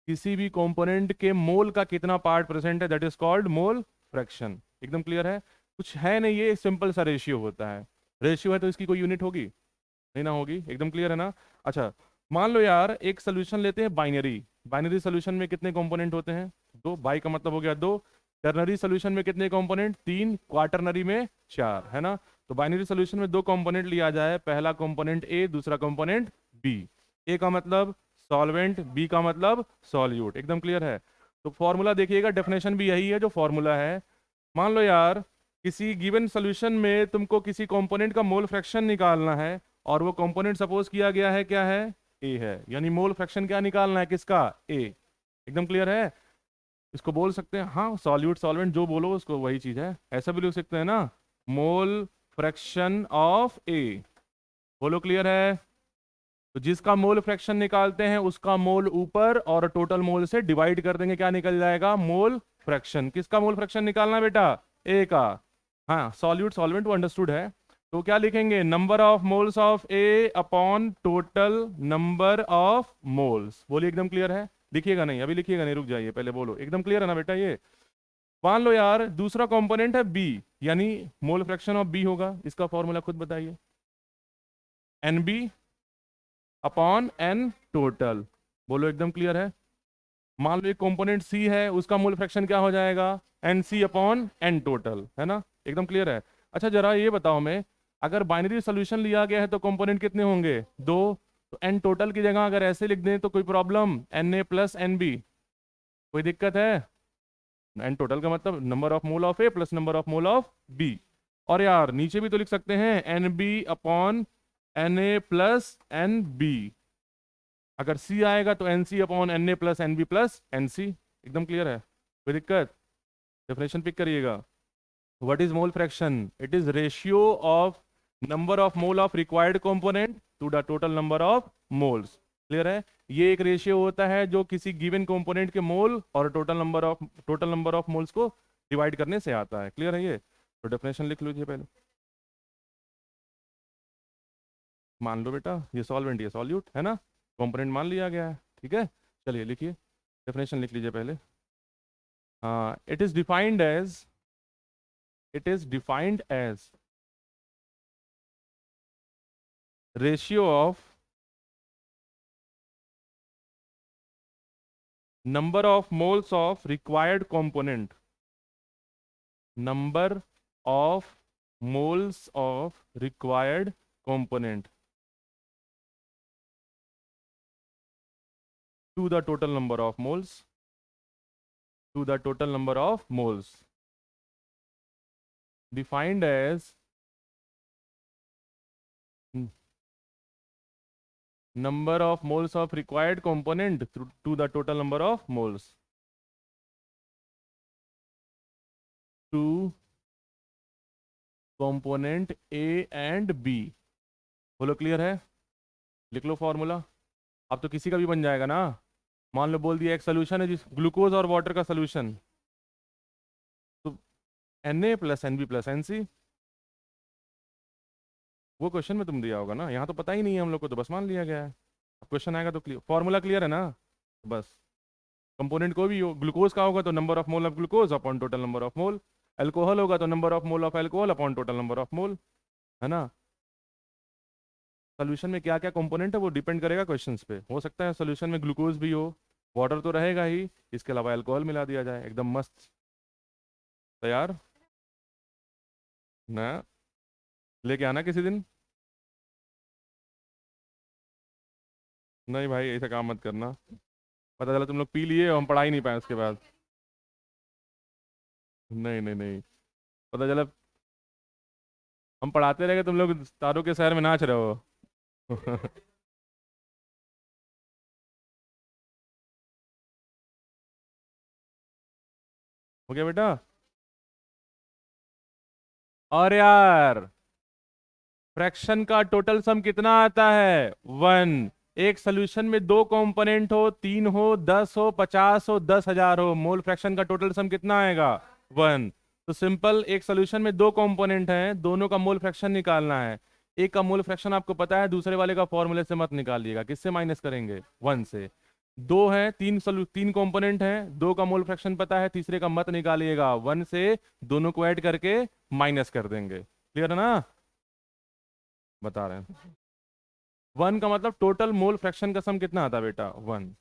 किसी भी कंपोनेंट के मोल का कितना पार्ट प्रेजेंट है, that is called mole fraction. एकदम क्लियर है, कुछ है नहीं, ये सिंपल सा रेशियो होता है। रेशियो है तो इसकी कोई यूनिट होगी नहीं, ना होगी। एकदम क्लियर है ना। अच्छा, मान लो यार एक सोल्यूशन लेते हैं बाइनरी, बाइनरी सोल्यूशन में कितने कंपोनेंट होते हैं, दो, बाई का मतलब हो गया दो। टर्नरी सोल्यूशन में कितने कंपोनेंट, तीन, क्वार्टरनरी में चार, है ना। तो बाइनरी सोल्यूशन में दो कंपोनेंट लिया जाए, पहला कंपोनेंट ए, दूसरा कंपोनेंट बी। ए का मतलब सॉल्वेंट, बी का मतलब सॉल्यूट। एकदम क्लियर है। तो फॉर्मूला देखिएगा, डेफिनेशन भी यही है जो फॉर्मूला है। मान लो यार किसी गिवन सोल्यूशन में तुमको किसी कंपोनेंट का मोल फ्रैक्शन निकालना है, और वो कंपोनेंट सपोज किया गया है क्या है, ए है, यानी मोल फ्रैक्शन क्या निकालना है, किसका, ए। एकदम क्लियर है। इसको बोल सकते हैं, हाँ, सॉल्यूट सॉल्वेंट जो बोलो उसको वही चीज है, ऐसा भी लिख सकते हैं ना, मोल फ्रैक्शन ऑफ ए। बोलो क्लियर है। तो जिसका मोल फ्रैक्शन निकालते हैं उसका मोल ऊपर और टोटल मोल से डिवाइड कर देंगे, क्या निकल जाएगा, मोल फ्रैक्शन। किसका मोल फ्रैक्शन निकालना बेटा, ए का। हाँ, सॉल्यूट सॉल्वेंट वो अंडरस्टूड है। तो क्या लिखेंगे, number of moles of A upon total number of moles. बोलिए एकदम क्लियर है। लिखिएगा नहीं, अभी लिखिएगा नहीं, रुक जाइए पहले बोलो, एकदम क्लियर है ना बेटा ये। मान लो यार दूसरा कंपोनेंट है बी, यानी मोल फ्रैक्शन ऑफ बी होगा, इसका फॉर्मूला खुद बताइए, N B upon N total. बोलो एकदम क्लियर है। मान लो एक कंपोनेंट सी है, उसका मोल फ्रैक्शन क्या हो जाएगा, N C upon N total, है ना। एकदम क्लियर है। अच्छा जरा ये बताओ, मैं अगर बाइनरी सोल्यूशन लिया गया है तो कंपोनेंट कितने होंगे, दो। तो एन टोटल की जगह अगर ऐसे लिख दें तो कोई problem, N A plus N B, कोई दिक्कत है। एन टोटल का मतलब number of mole of A plus number of mole of B. और यार नीचे भी तो लिख सकते हैं, N B upon N A plus N B. अगर सी आएगा तो N C upon N A plus N B plus N C. एकदम क्लियर है, कोई दिक्कत। डेफिनेशन पिक करिएगा। What is mole fraction, it is ratio of number of mole of required component to the total number of moles. Clear है। ये एक ratio होता है जो किसी गिवन कंपोनेंट के मोल और टोटल नंबर ऑफ मोल्स को डिवाइड करने से आता है। क्लियर है ये। तो डेफिनेशन लिख लीजिए पहले। मान लो बेटा ये सॉल्वेंट ये सॉल्यूट है ना, कंपोनेंट मान लिया गया है, ठीक है। चलिए लिखिए, डेफिनेशन लिख लीजिए पहले। It is defined as, it is defined as ratio of number of moles of required component, number of moles of required component to the total number of moles, to the total number of moles, defined as number of moles of required component to the total number of moles, to component A and B। बोलो clear है। लिख लो formula, अब तो किसी का भी बन जाएगा ना। मान लो बोल दिया एक सोल्यूशन है जिस ग्लूकोज और वाटर का सोल्यूशन, तो Na plus N B plus N C. वो क्वेश्चन में तुम दिया होगा ना, यहाँ तो पता ही नहीं है हम लोग को, तो बस मान लिया गया है। अब क्वेश्चन आएगा तो क्लियर, फॉर्मूला क्लियर है ना। बस कंपोनेंट कोई भी हो, ग्लूकोज का होगा तो number of mole of glucose upon total number of mole, alcohol होगा तो number of mole of alcohol upon total number of मोल, है ना। सोल्यूशन में क्या क्या कंपोनेंट है वो डिपेंड करेगा क्वेश्चंस पे। हो सकता है सोल्यूशन में ग्लूकोज भी हो, वाटर तो रहेगा ही, इसके अलावा अल्कोहल मिला दिया जाए, एकदम मस्त। तैयार ना, लेके आना किसी दिन। नहीं भाई ऐसा काम मत करना, पता चला तुम लोग पी लिए और हम पढ़ा ही नहीं पाए उसके बाद। नहीं नहीं नहीं, पता चला हम पढ़ाते रह गए, तुम लोग तारों के शहर में नाच रहे हो। हो गया बेटा। और यार फ्रैक्शन का टोटल सम कितना आता है? वन। एक सोल्यूशन में दो कंपोनेंट हो, तीन हो, 10 हो, 50 हो, 10,000 हो, मोल फ्रैक्शन का टोटल सम कितना आएगा? वन। तो सिंपल, एक सोल्यूशन में दो कंपोनेंट हैं, दोनों का मोल फ्रैक्शन निकालना है। एक का मोल फ्रैक्शन आपको पता है, दूसरे वाले का फॉर्मूले से मत निकालिएगा, किससे माइनस करेंगे? वन से। दो है, तीन कंपोनेंट हैं, दो का मोल फ्रैक्शन पता है, तीसरे का मत निकालिएगा, वन से दोनों को ऐड करके माइनस कर देंगे। क्लियर है ना? बता रहे हैं। वन का मतलब टोटल मोल फ्रैक्शन का सम कितना आता है बेटा? वन।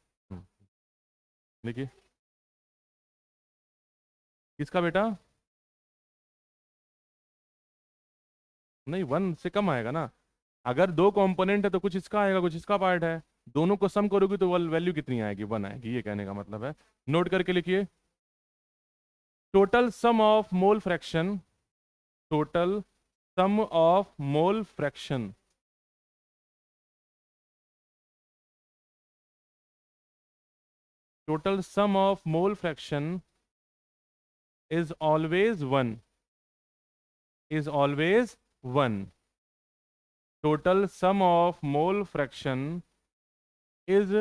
देखिए किसका बेटा? नहीं, वन से कम आएगा ना। अगर दो कंपोनेंट है तो कुछ इसका आएगा, कुछ इसका पार्ट है, दोनों को सम करोगे तो वैल्यू कितनी आएगी? वन आएगी, ये कहने का मतलब है। नोट करके लिखिए, total sum of mole fraction, total sum of mole fraction, total sum of mole fraction is always one, is always one. Total sum of mole fraction is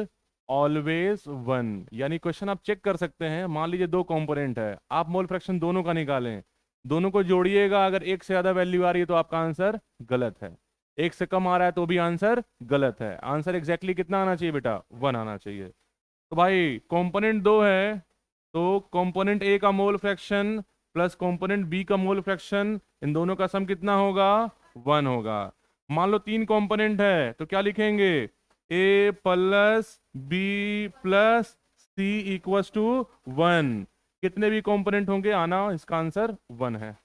always one. यानी question आप check कर सकते हैं, मान लीजिए दो component है, आप मोल फ्रैक्शन दोनों का निकालें, दोनों को जोड़िएगा, अगर एक से ज्यादा वैल्यू आ रही है तो आपका आंसर गलत है, एक से कम आ रहा है तो भी आंसर गलत है। आंसर एग्जैक्टली कितना आना चाहिए बेटा? वन आना चाहिए। तो भाई कंपोनेंट दो है, तो कंपोनेंट ए का mole fraction plus component B का मोल फ्रैक्शन, इन दोनों का सम कितना होगा? वन होगा। मान लो तीन कंपोनेंट है तो क्या लिखेंगे? A plus B plus C equals to one. कितने भी कंपोनेंट होंगे आना, इसका आंसर वन है।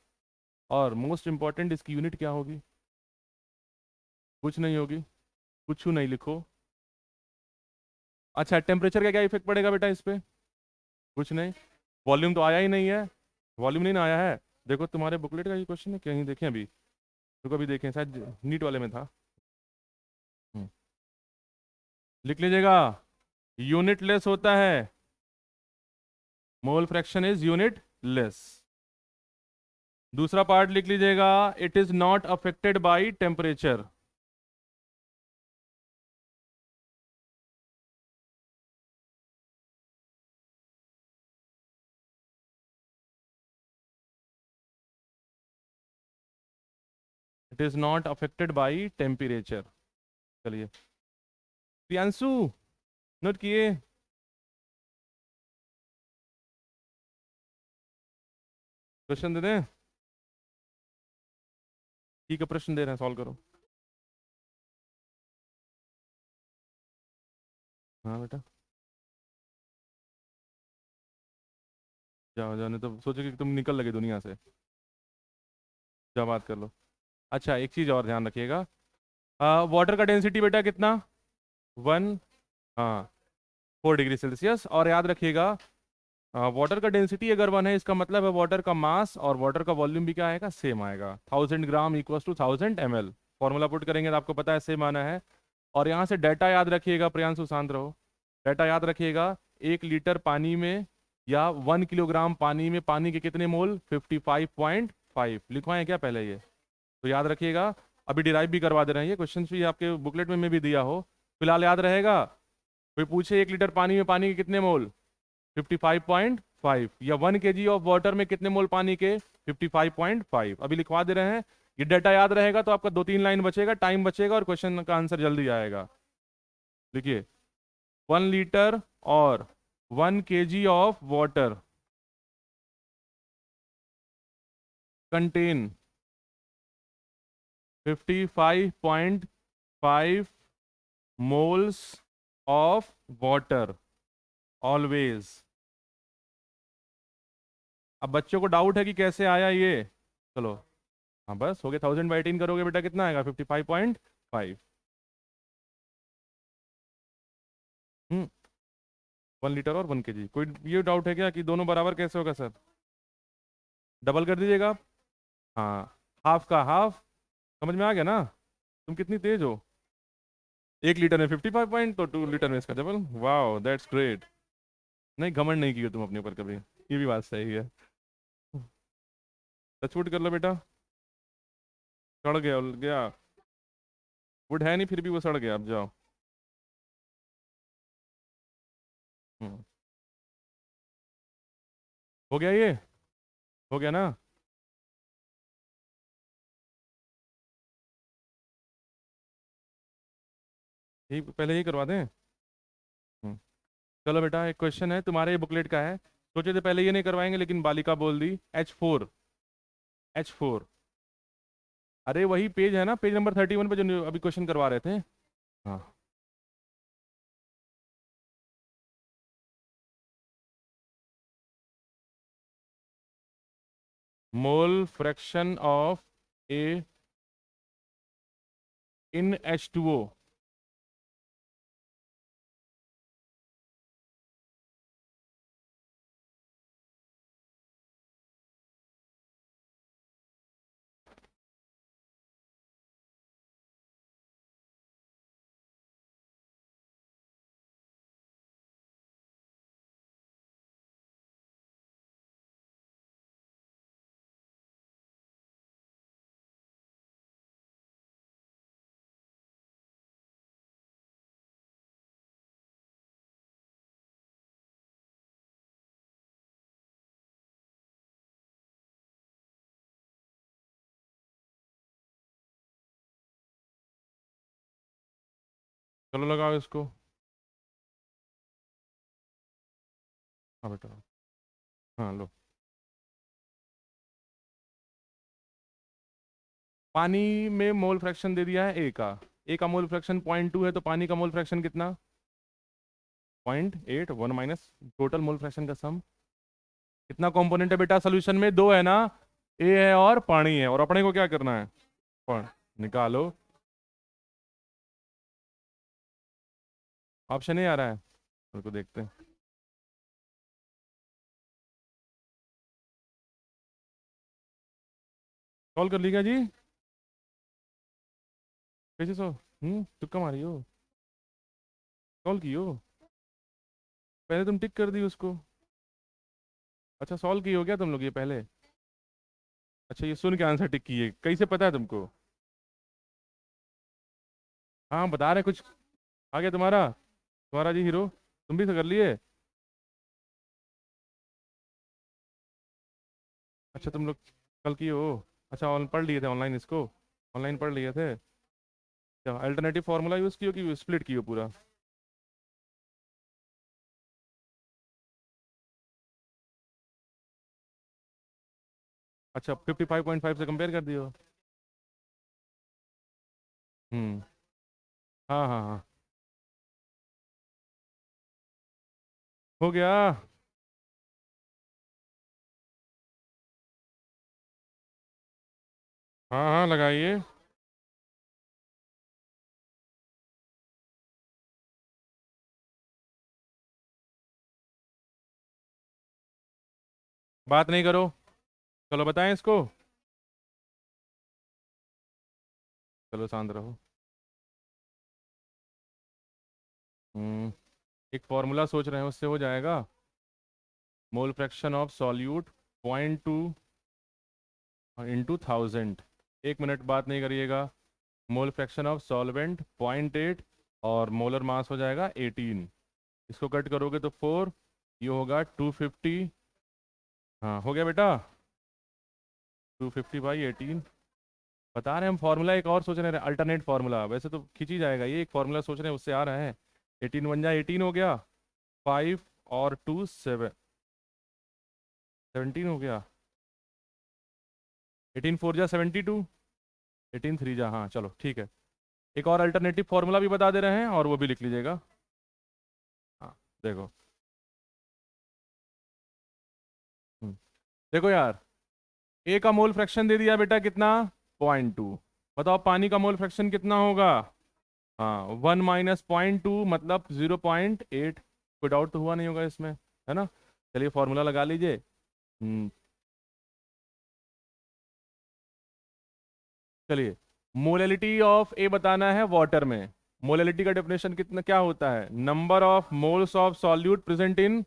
और मोस्ट इंपॉर्टेंट, इसकी यूनिट क्या होगी? कुछ नहीं होगी, कुछ नहीं लिखो। अच्छा, टेम्परेचर का क्या इफेक्ट पड़ेगा बेटा इस पे? कुछ नहीं। वॉल्यूम तो आया ही नहीं है, वॉल्यूम नहीं ना आया है। देखो तुम्हारे बुकलेट का ये क्वेश्चन है, कहीं देखें अभी, तो कभी देखें, शायद नीट वाले में था। हम्म, लिख लीजिएगा, यूनिट लेस होता है, mole fraction is unit less. दूसरा पार्ट लिख लीजिएगा, it is not affected by temperature. It is not affected by temperature. चलिए प्रियांशु, नोट किए? क्वेश्चन दे दें? ठीक है, प्रश्न दे रहे हैं, सॉल्व करो। हाँ बेटा, जाओ जाओ, नहीं तो सोचो कि तुम निकल लगे दुनिया से। जाओ बात कर लो। अच्छा एक चीज़ और ध्यान रखिएगा, वाटर का डेंसिटी बेटा कितना? वन। हाँ, 4 डिग्री सेल्सियस। और याद रखिएगा, वाटर का डेंसिटी अगर वन है, इसका मतलब है वाटर का मास और वाटर का वॉल्यूम भी क्या आएगा? सेम आएगा। 1000 gram equals to 1000 ml। Formula put करेंगे तो आपको पता है सेम आना है। और यहाँ से डाटा याद रखिएगा, प्रियांशु शांत रहो, डाटा याद रखिएगा, 1 लीटर पानी में या 1 किलोग्राम पानी में पानी के कितने मोल? 55.5। लिखवाएं क्या पहले ये? तो याद रखिएगा, अभी डिराइव भी करवा दे रहे हैं, ये क्वेश्चन भी आपके बुकलेट में भी दिया हो, फिलहाल याद रहेगा। कोई पूछे 1 लीटर पानी में पानी के कितने मोल? 55.5। 5 या 1 kg ऑफ वाटर में कितने मोल पानी के? 55.5। अभी लिखवा दे रहे हैं, ये डाटा याद रहेगा तो आपका 2-3 लाइन बचेगा, टाइम बचेगा और क्वेश्चन का आंसर जल्दी आएगा। देखिए 1 लीटर और 1 kg of water contain 55.5 moles of water always. अब बच्चों को डाउट है कि कैसे आया ये, चलो हाँ बस हो गया, 1000/18 करोगे बेटा कितना आएगा? 55.5। 1 लीटर और 1 kg। कोई ये डाउट है क्या कि दोनों बराबर कैसे होगा सर? डबल कर दीजिएगा आप। हाँ, हाफ का हाफ। समझ में आ गया ना? तुम कितनी तेज हो। 1 लीटर में 55 पॉइंट, तो 2 लीटर में इसका डबल। Wow that's great. नहीं घमंड नहीं किया तुम अपने ऊपर कभी, ये भी बात सही है। टचवुड कर लो बेटा। सड़ गया उल गया। वुड है नहीं फिर भी वो सड़ गया, अब जाओ। हम्म, हो गया ये? हो गया ना? यही पहले यही करवा दें। हम्म, चलो बेटा एक क्वेश्चन है तुम्हारे बुकलेट का है, सोचे थे पहले ये नहीं करवाएंगे लेकिन बालिका बोल दी। H4। H4। अरे वही पेज है ना, पेज नंबर 31 पे जो अभी क्वेश्चन करवा रहे थे। हाँ। मोल fraction of A in H2O। चलो लगाओ इसको। हाँ बेटा। हाँ लो। पानी में मोल फ्रैक्शन दे दिया है ए का। ए का मोल फ्रैक्शन 0.2 है, तो पानी का मोल फ्रैक्शन कितना? 0.8। 1 माइनस टोटल मोल फ्रैक्शन का सम। कितना कंपोनेंट है बेटा सोल्यूशन में? दो है ना, ए है और पानी है, और अपने को क्या करना है? निकालो। ऑप्शन ए आ रहा है, मेरे को देखते हैं। कॉल कर ली क्या जी? कैसे सो तुक्का मारी हो? कॉल की हो? पहले तुम टिक कर दी उसको। अच्छा सॉल्व की हो क्या तुम लोग ये पहले? अच्छा ये सुन के आंसर टिक की है, कैसे पता है तुमको? हाँ बता रहे कुछ। आ गया तुम्हारा, तुम्हारा जी हीरो। तुम भी तो कर लिए। अच्छा तुम लोग कल की हो। अच्छा पढ़ लिए थे ऑनलाइन इसको? ऑनलाइन पढ़ लिए थे क्या? अल्टरनेटिव फार्मूला यूज़ कियो कि स्प्लिट कियो पूरा? अच्छा 55.5 से कंपेयर कर दियो। हम्म। हाँ हाँ हाँ। हो गया। हाँ हाँ लगाइए। बात नहीं करो, चलो बताएं इसको। चलो शांत रहो। एक फॉर्मूला सोच रहे हैं, उससे हो जाएगा। मोल fraction of solute 0.2 into 1000। 1 minute बात नहीं करिएगा। मोल फ्रैक्शन ऑफ सॉल्वेंट 0.8 और मोलर मास हो जाएगा 18। इसको कट करोगे तो 4, ये होगा 250 हाँ हो गया बेटा, 250/18। बता रहे हैं हम फॉर्मूला एक और सोच रहे हैं, अल्टरनेट फार्मूला, वैसे तो खींच ही जाएगा ये, एक फार्मूला सोच रहे हैं उससे आ रहा है। 18 × 1 = 18 हो गया, 5 और 2 7, 17 हो गया, 18 × 4 = 72, 18 × 3 हाँ चलो ठीक है। एक और अल्टरनेटिव फार्मूला भी बता दे रहे हैं और वो भी लिख लीजिएगा। हाँ देखो, हम्म, देखो यार, ए का मोल फ्रैक्शन दे दिया बेटा कितना, 0.2। बताओ पानी का मोल फ्रैक्शन कितना होगा। हाँ 1 - 0.2 मतलब 0.8। कोई डाउट तो हुआ नहीं होगा इसमें, है ना। चलिए फॉर्मूला लगा लीजिए। चलिए, मोलैलिटी ऑफ ए बताना है वाटर में। मोलैलिटी का डेफिनेशन कितना क्या होता है, number of moles of solute present in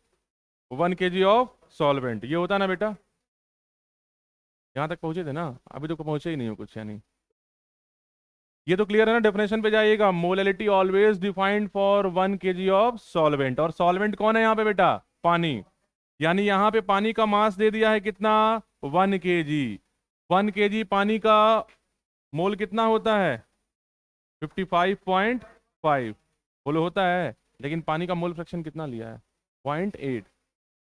1 kg of solvent, ये होता है ना बेटा। यहाँ तक पहुंचे थे ना, अभी तो पहुंचे ही नहीं हो कुछ यानी। ये तो क्लियर है ना, डेफिनेशन पे जाइएगा, molality always defined for 1 kg of solvent, और सॉल्वेंट कौन है यहाँ पे बेटा, पानी। यानी यहाँ पे पानी का मास दे दिया है कितना, 1 kg। 1 kg पानी का मोल कितना होता है, 55.5। बोलो होता है, लेकिन पानी का मोल फ्रैक्शन कितना लिया है, 0.8।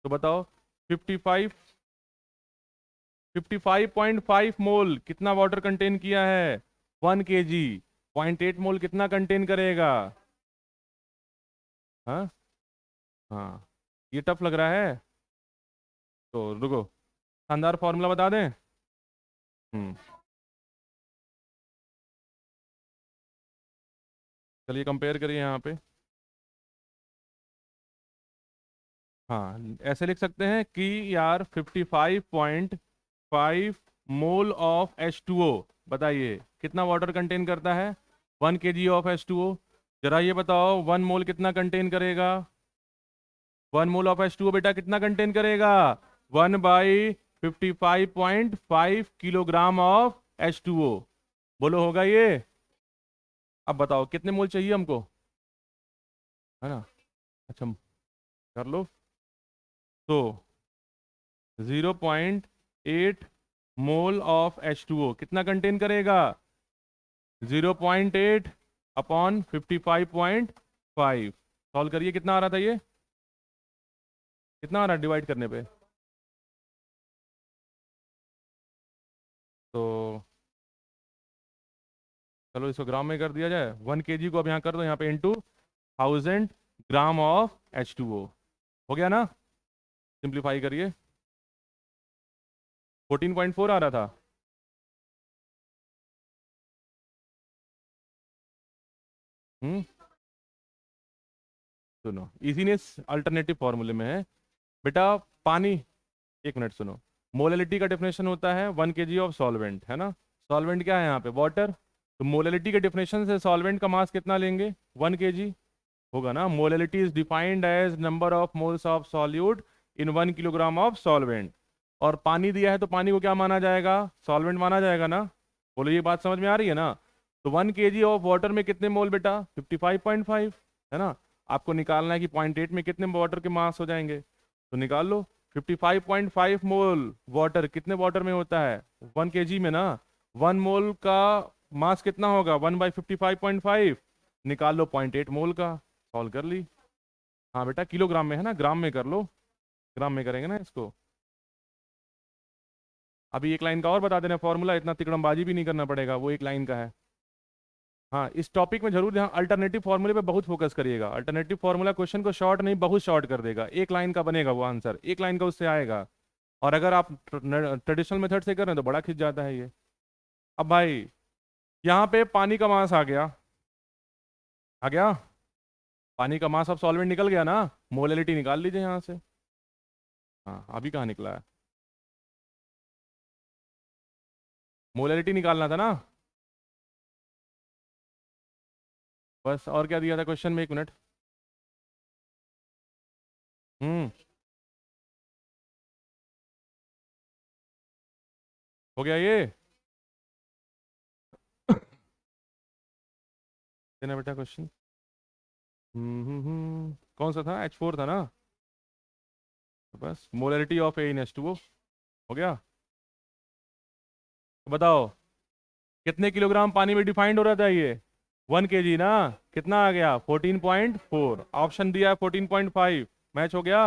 तो बताओ 55 55.5 मोल कितना वाटर कंटेन किया है, 1 kg। 0.8 मोल कितना कंटेन करेगा। हाँ हाँ, ये टफ लग रहा है, तो रुको, शानदार फॉर्मूला बता दें। हम्म, चलिए कंपेयर करिए यहाँ पे। हाँ ऐसे लिख सकते हैं कि यार 55.5 मोल ऑफ H2O, बताइए कितना वाटर कंटेन करता है, 1 kg ऑफ H2O। जरा ये बताओ 1 मोल कितना कंटेन करेगा, 1 मोल ऑफ H2O बेटा कितना कंटेन करेगा, 1/55.5 किलोग्राम ऑफ H2O। बोलो होगा ये। अब बताओ कितने मोल चाहिए हमको, है ना। अच्छा कर लो, तो 0.8 मोल ऑफ H2O कितना कंटेन करेगा, 0.8/55.5। सॉल्व करिए, कितना आ रहा था ये, कितना आ रहा है डिवाइड करने पे, तो चलो इसको ग्राम में कर दिया जाए, 1 kg को अब यहाँ कर दो, यहाँ पे इंटू 1000 ग्राम ऑफ H2O। हो गया ना, सिंप्लीफाई करिए, 14.4 आ रहा था। हम्म, सुनो इजीनेस अल्टरनेटिव फॉर्मूले में है बेटा, पानी, एक मिनट सुनो, मोलैलिटी का डेफिनेशन होता है 1 kg ऑफ सॉल्वेंट, है ना। सॉल्वेंट क्या है यहाँ पे, वाटर। तो मोलैलिटी के डेफिनेशन से सॉल्वेंट का मास कितना लेंगे, 1 kg होगा ना। Molality is defined as number of moles of solute in 1 kilogram of solvent. और पानी दिया है तो पानी को क्या माना जाएगा, सॉल्वेंट माना जाएगा ना। बोलो ये बात समझ में आ रही है ना। तो 1 kg ऑफ वाटर में कितने मोल बेटा, 55.5, है ना। आपको निकालना है कि 0.8 में कितने वाटर के मास हो जाएंगे, तो निकाल लो। 55.5 मोल वाटर कितने वाटर में होता है, 1 kg में ना। 1 मोल का मास कितना होगा, 1/55.5, निकाल लो 0.8 मोल का, सॉल्व कर ली। हाँ बेटा किलोग्राम में है ना, ग्राम में कर लो, ग्राम में करेंगे ना इसको। अभी एक लाइन का और बता देना फॉर्मूला, इतना तिकड़मबाजी भी नहीं करना पड़ेगा, वो एक लाइन का है। हाँ इस टॉपिक में जरूर ध्यान, अल्टरनेटिव फार्मूले पे बहुत फोकस करिएगा। अल्टरनेटिव फार्मूला क्वेश्चन को शॉर्ट नहीं बहुत शॉर्ट कर देगा, एक लाइन का बनेगा वो आंसर, एक लाइन का उससे आएगा। और अगर आप ट्रेडिशनल मेथड से कर रहे हैं तो बड़ा खिंच जाता है ये। अब भाई यहाँ पे पानी का मास आ गया, आ गया, पानी का मास ऑफ सॉल्वेंट निकल गया ना, मोलैलिटी निकाल लीजिए यहाँ से। हाँ अभी कहाँ निकला है, मोलैलिटी निकालना था ना। बस, और क्या दिया था क्वेश्चन में, एक मिनट। हम्म, हो गया ये देना बेटा क्वेश्चन। कौन सा था, H4 था ना। तो बस molality of A in H2O, हो गया? तो बताओ कितने किलोग्राम पानी में डिफाइंड हो रहा था ये? 1 kg ना। कितना आ गया? 14.4। ऑप्शन दिया है 14.5। मैच हो गया?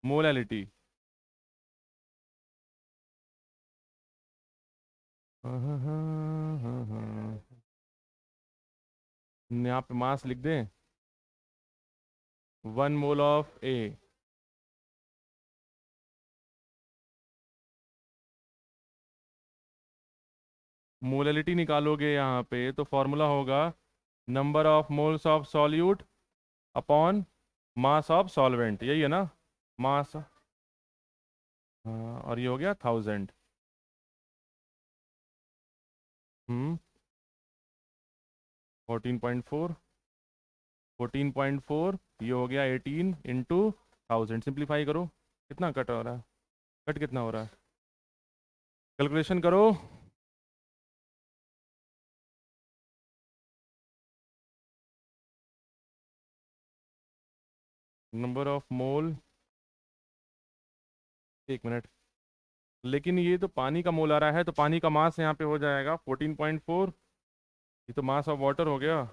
मोलैलिटी। यहाँ पे मास लिख दें। 1 मोल ऑफ ए। मोलैलिटी निकालोगे यहाँ पे तो फॉर्मूला होगा number of moles of solute upon mass of solvent, यही है ना? मास। हाँ, और ये हो गया 1000। हम्म। 14.4। 14.4 ये हो गया 18 × 1000। सिंप्लीफाई करो, कितना कट हो रहा है? कट कितना हो रहा है? कैलकुलेशन करो। नंबर ऑफ मोल। एक मिनट। लेकिन ये तो पानी का मोल आ रहा है, तो पानी का मास यहाँ पे हो जाएगा 14.4। ये तो मास ऑफ वाटर हो गया।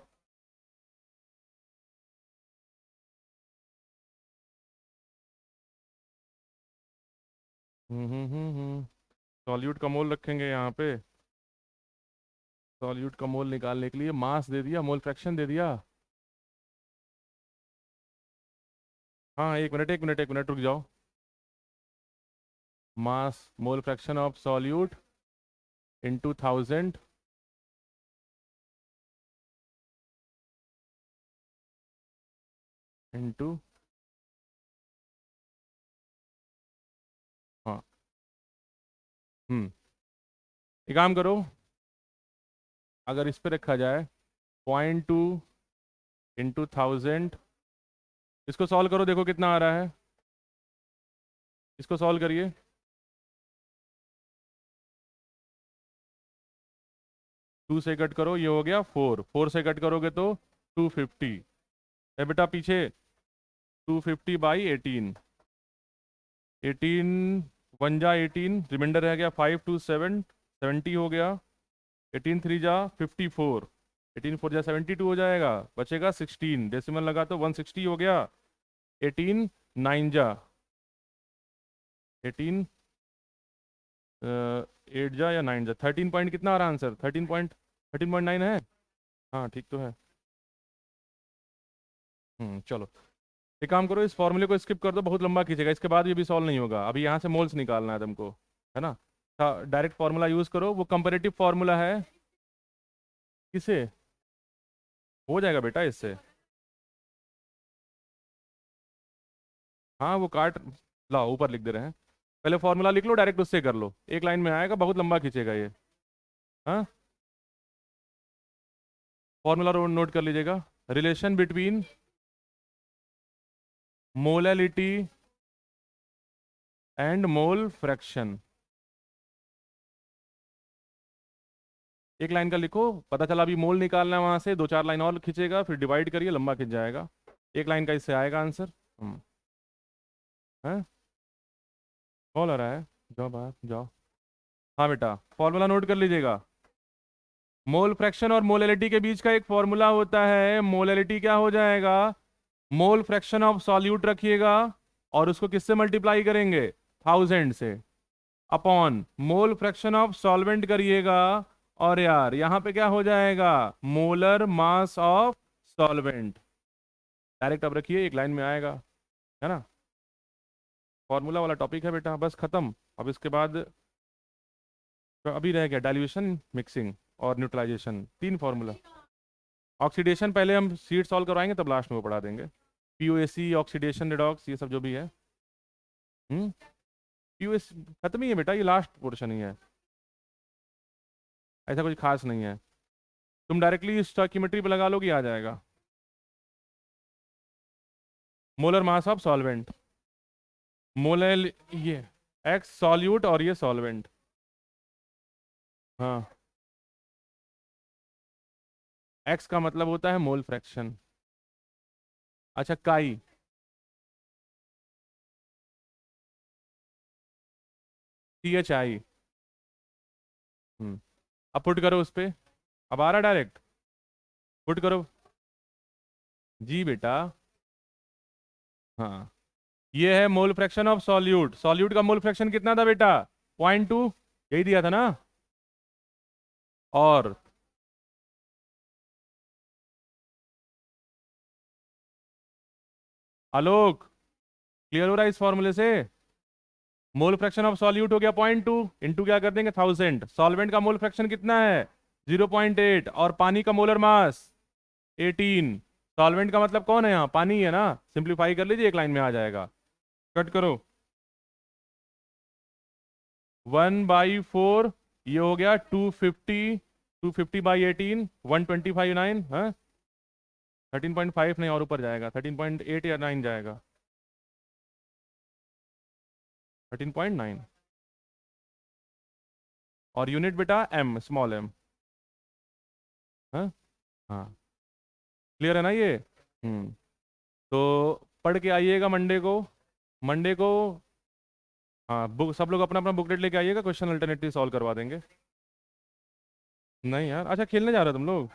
सॉल्यूट का मोल रखेंगे यहाँ पे। सॉल्यूट का मोल निकालने के लिए मास दे दिया, मोल फ्रैक्शन दे दिया। हाँ, एक मिनट एक मिनट एक मिनट रुक जाओ। Mass mole fraction of solute into 1000 into. हाँ। हम्म। एक काम करो, अगर इस पे रखा जाए 0.2 × 1000, इसको सॉल्व करो, देखो कितना आ रहा है। इसको सॉल्व करिए। 2 से कट करो, ये हो गया 4। 4 से कट करोगे तो 250 है बेटा पीछे। 250/18। 18 1 जा 18, रिमाइंडर रह गया 5 2 7 70 हो गया। 18 3 जा 54। 18 4 जा 72 हो जाएगा, बचेगा 16। डेसिमल लगा तो 160 हो गया। 18 9 जा 18 8 जा या 9 जा 13 पॉइंट कितना आ रहा आंसर? 13.9 है। हाँ ठीक तो है। चलो। एक काम करो, इस फॉर्मूले को स्किप कर दो, बहुत लंबा खींचेगा, इसके बाद ये भी सॉल्व नहीं होगा। अभी यहाँ से मोल्स निकालना है तुमको, है ना? डायरेक्ट फार्मूला यूज करो, वो कंपैरेटिव फार्मूला है। किसे? हो जाएगा बेटा इससे। हाँ वो काट। लाओ ऊपर लिख दे रहे हैं। पहले फार्मूला लिख लो, डायरेक्ट उससे कर लो, एक लाइन में आएगा, बहुत लंबा खींचेगा ये। हाँ। फॉर्मूला नोट कर लीजिएगा। Relation between molality and mole fraction. एक लाइन का लिखो, पता चला अभी मोल निकालना है, वहां से 2 4 लाइन और खींचेगा, फिर डिवाइड करिए, लंबा खिंच जाएगा। एक लाइन का इससे आएगा आंसर। है? कॉल आ रहा है। जाओ बाहर जाओ। हाँ बेटा, फॉर्मूला नोट कर लीजिएगा। मोल फ्रैक्शन और मोलैलिटी के बीच का एक फॉर्मूला होता है। मोलैलिटी क्या हो जाएगा? मोल फ्रैक्शन ऑफ सॉल्यूट रखिएगा, और उसको किससे मल्टीप्लाई करेंगे? 1000 से। Upon mole fraction of solvent करिएगा, और यार यहाँ पे क्या हो जाएगा? Molar mass of solvent. Direct अब रखिए, एक लाइन में आएगा, है ना? फॉर्मूला वाला टॉपिक है बेटा, बस खत्म। अब इसके बाद तो अभी रह गया डाइल्यूशन, मिक्सिंग और न्यूट्रलाइजेशन, 3 फॉर्मूला। ऑक्सीडेशन पहले हम सीट सॉल्व करवाएंगे, तब लास्ट में वो पढ़ा देंगे। पीओएसी, ऑक्सीडेशन रिडॉक्स, ये सब जो भी है। हम्म। पीओएस खत्म ही है बेटा, ये लास्ट पोर्शन ही है, ऐसा कुछ खास नहीं है। तुम डायरेक्टली स्टोइकियोमेट्री पे लगा लोगे, आ जाएगा। Molar mass of solvent. Molar ये एक्स सॉल्यूट और ये सॉल्वेंट। हाँ। एक्स का मतलब होता है मोल फ्रैक्शन। अच्छा काई। CHI। अब पुट करो उस पे। अब आ रहा डायरेक्ट, पुट करो। जी बेटा। हाँ, ये है मोल फ्रैक्शन ऑफ सॉल्यूट। सॉल्यूट का मोल फ्रैक्शन कितना था बेटा? 0.2, यही दिया था ना। और आलोक, क्लियर हो रहा है इस फॉर्मूले से? मोल फ्रैक्शन ऑफ सॉल्यूट हो गया 0.2, इंटू क्या कर देंगे 1000। सॉल्वेंट का मोल फ्रैक्शन कितना है? 0.8। और पानी का मोलर मास 18। सॉल्वेंट का मतलब कौन है यहाँ? पानी ही है ना। सिंप्लीफाई कर लीजिए, एक लाइन में आ जाएगा। कट करो। 1/4, ये हो गया 250। 250/18, 125/9। हाँ, 13.5 नहीं, और ऊपर जाएगा, 13.8 या 9 जाएगा। 13.9। और यूनिट बेटा एम, स्मॉल एम। हाँ। हाँ, क्लियर है ना ये? तो पढ़ के आइएगा मंडे को। मंडे को। हाँ, बुक सब लोग अपना अपना बुकलेट लेके आइएगा, क्वेश्चन अल्टरनेटिव सॉल्व करवा देंगे। नहीं यार, अच्छा खेलने जा रहे हो तुम लोग?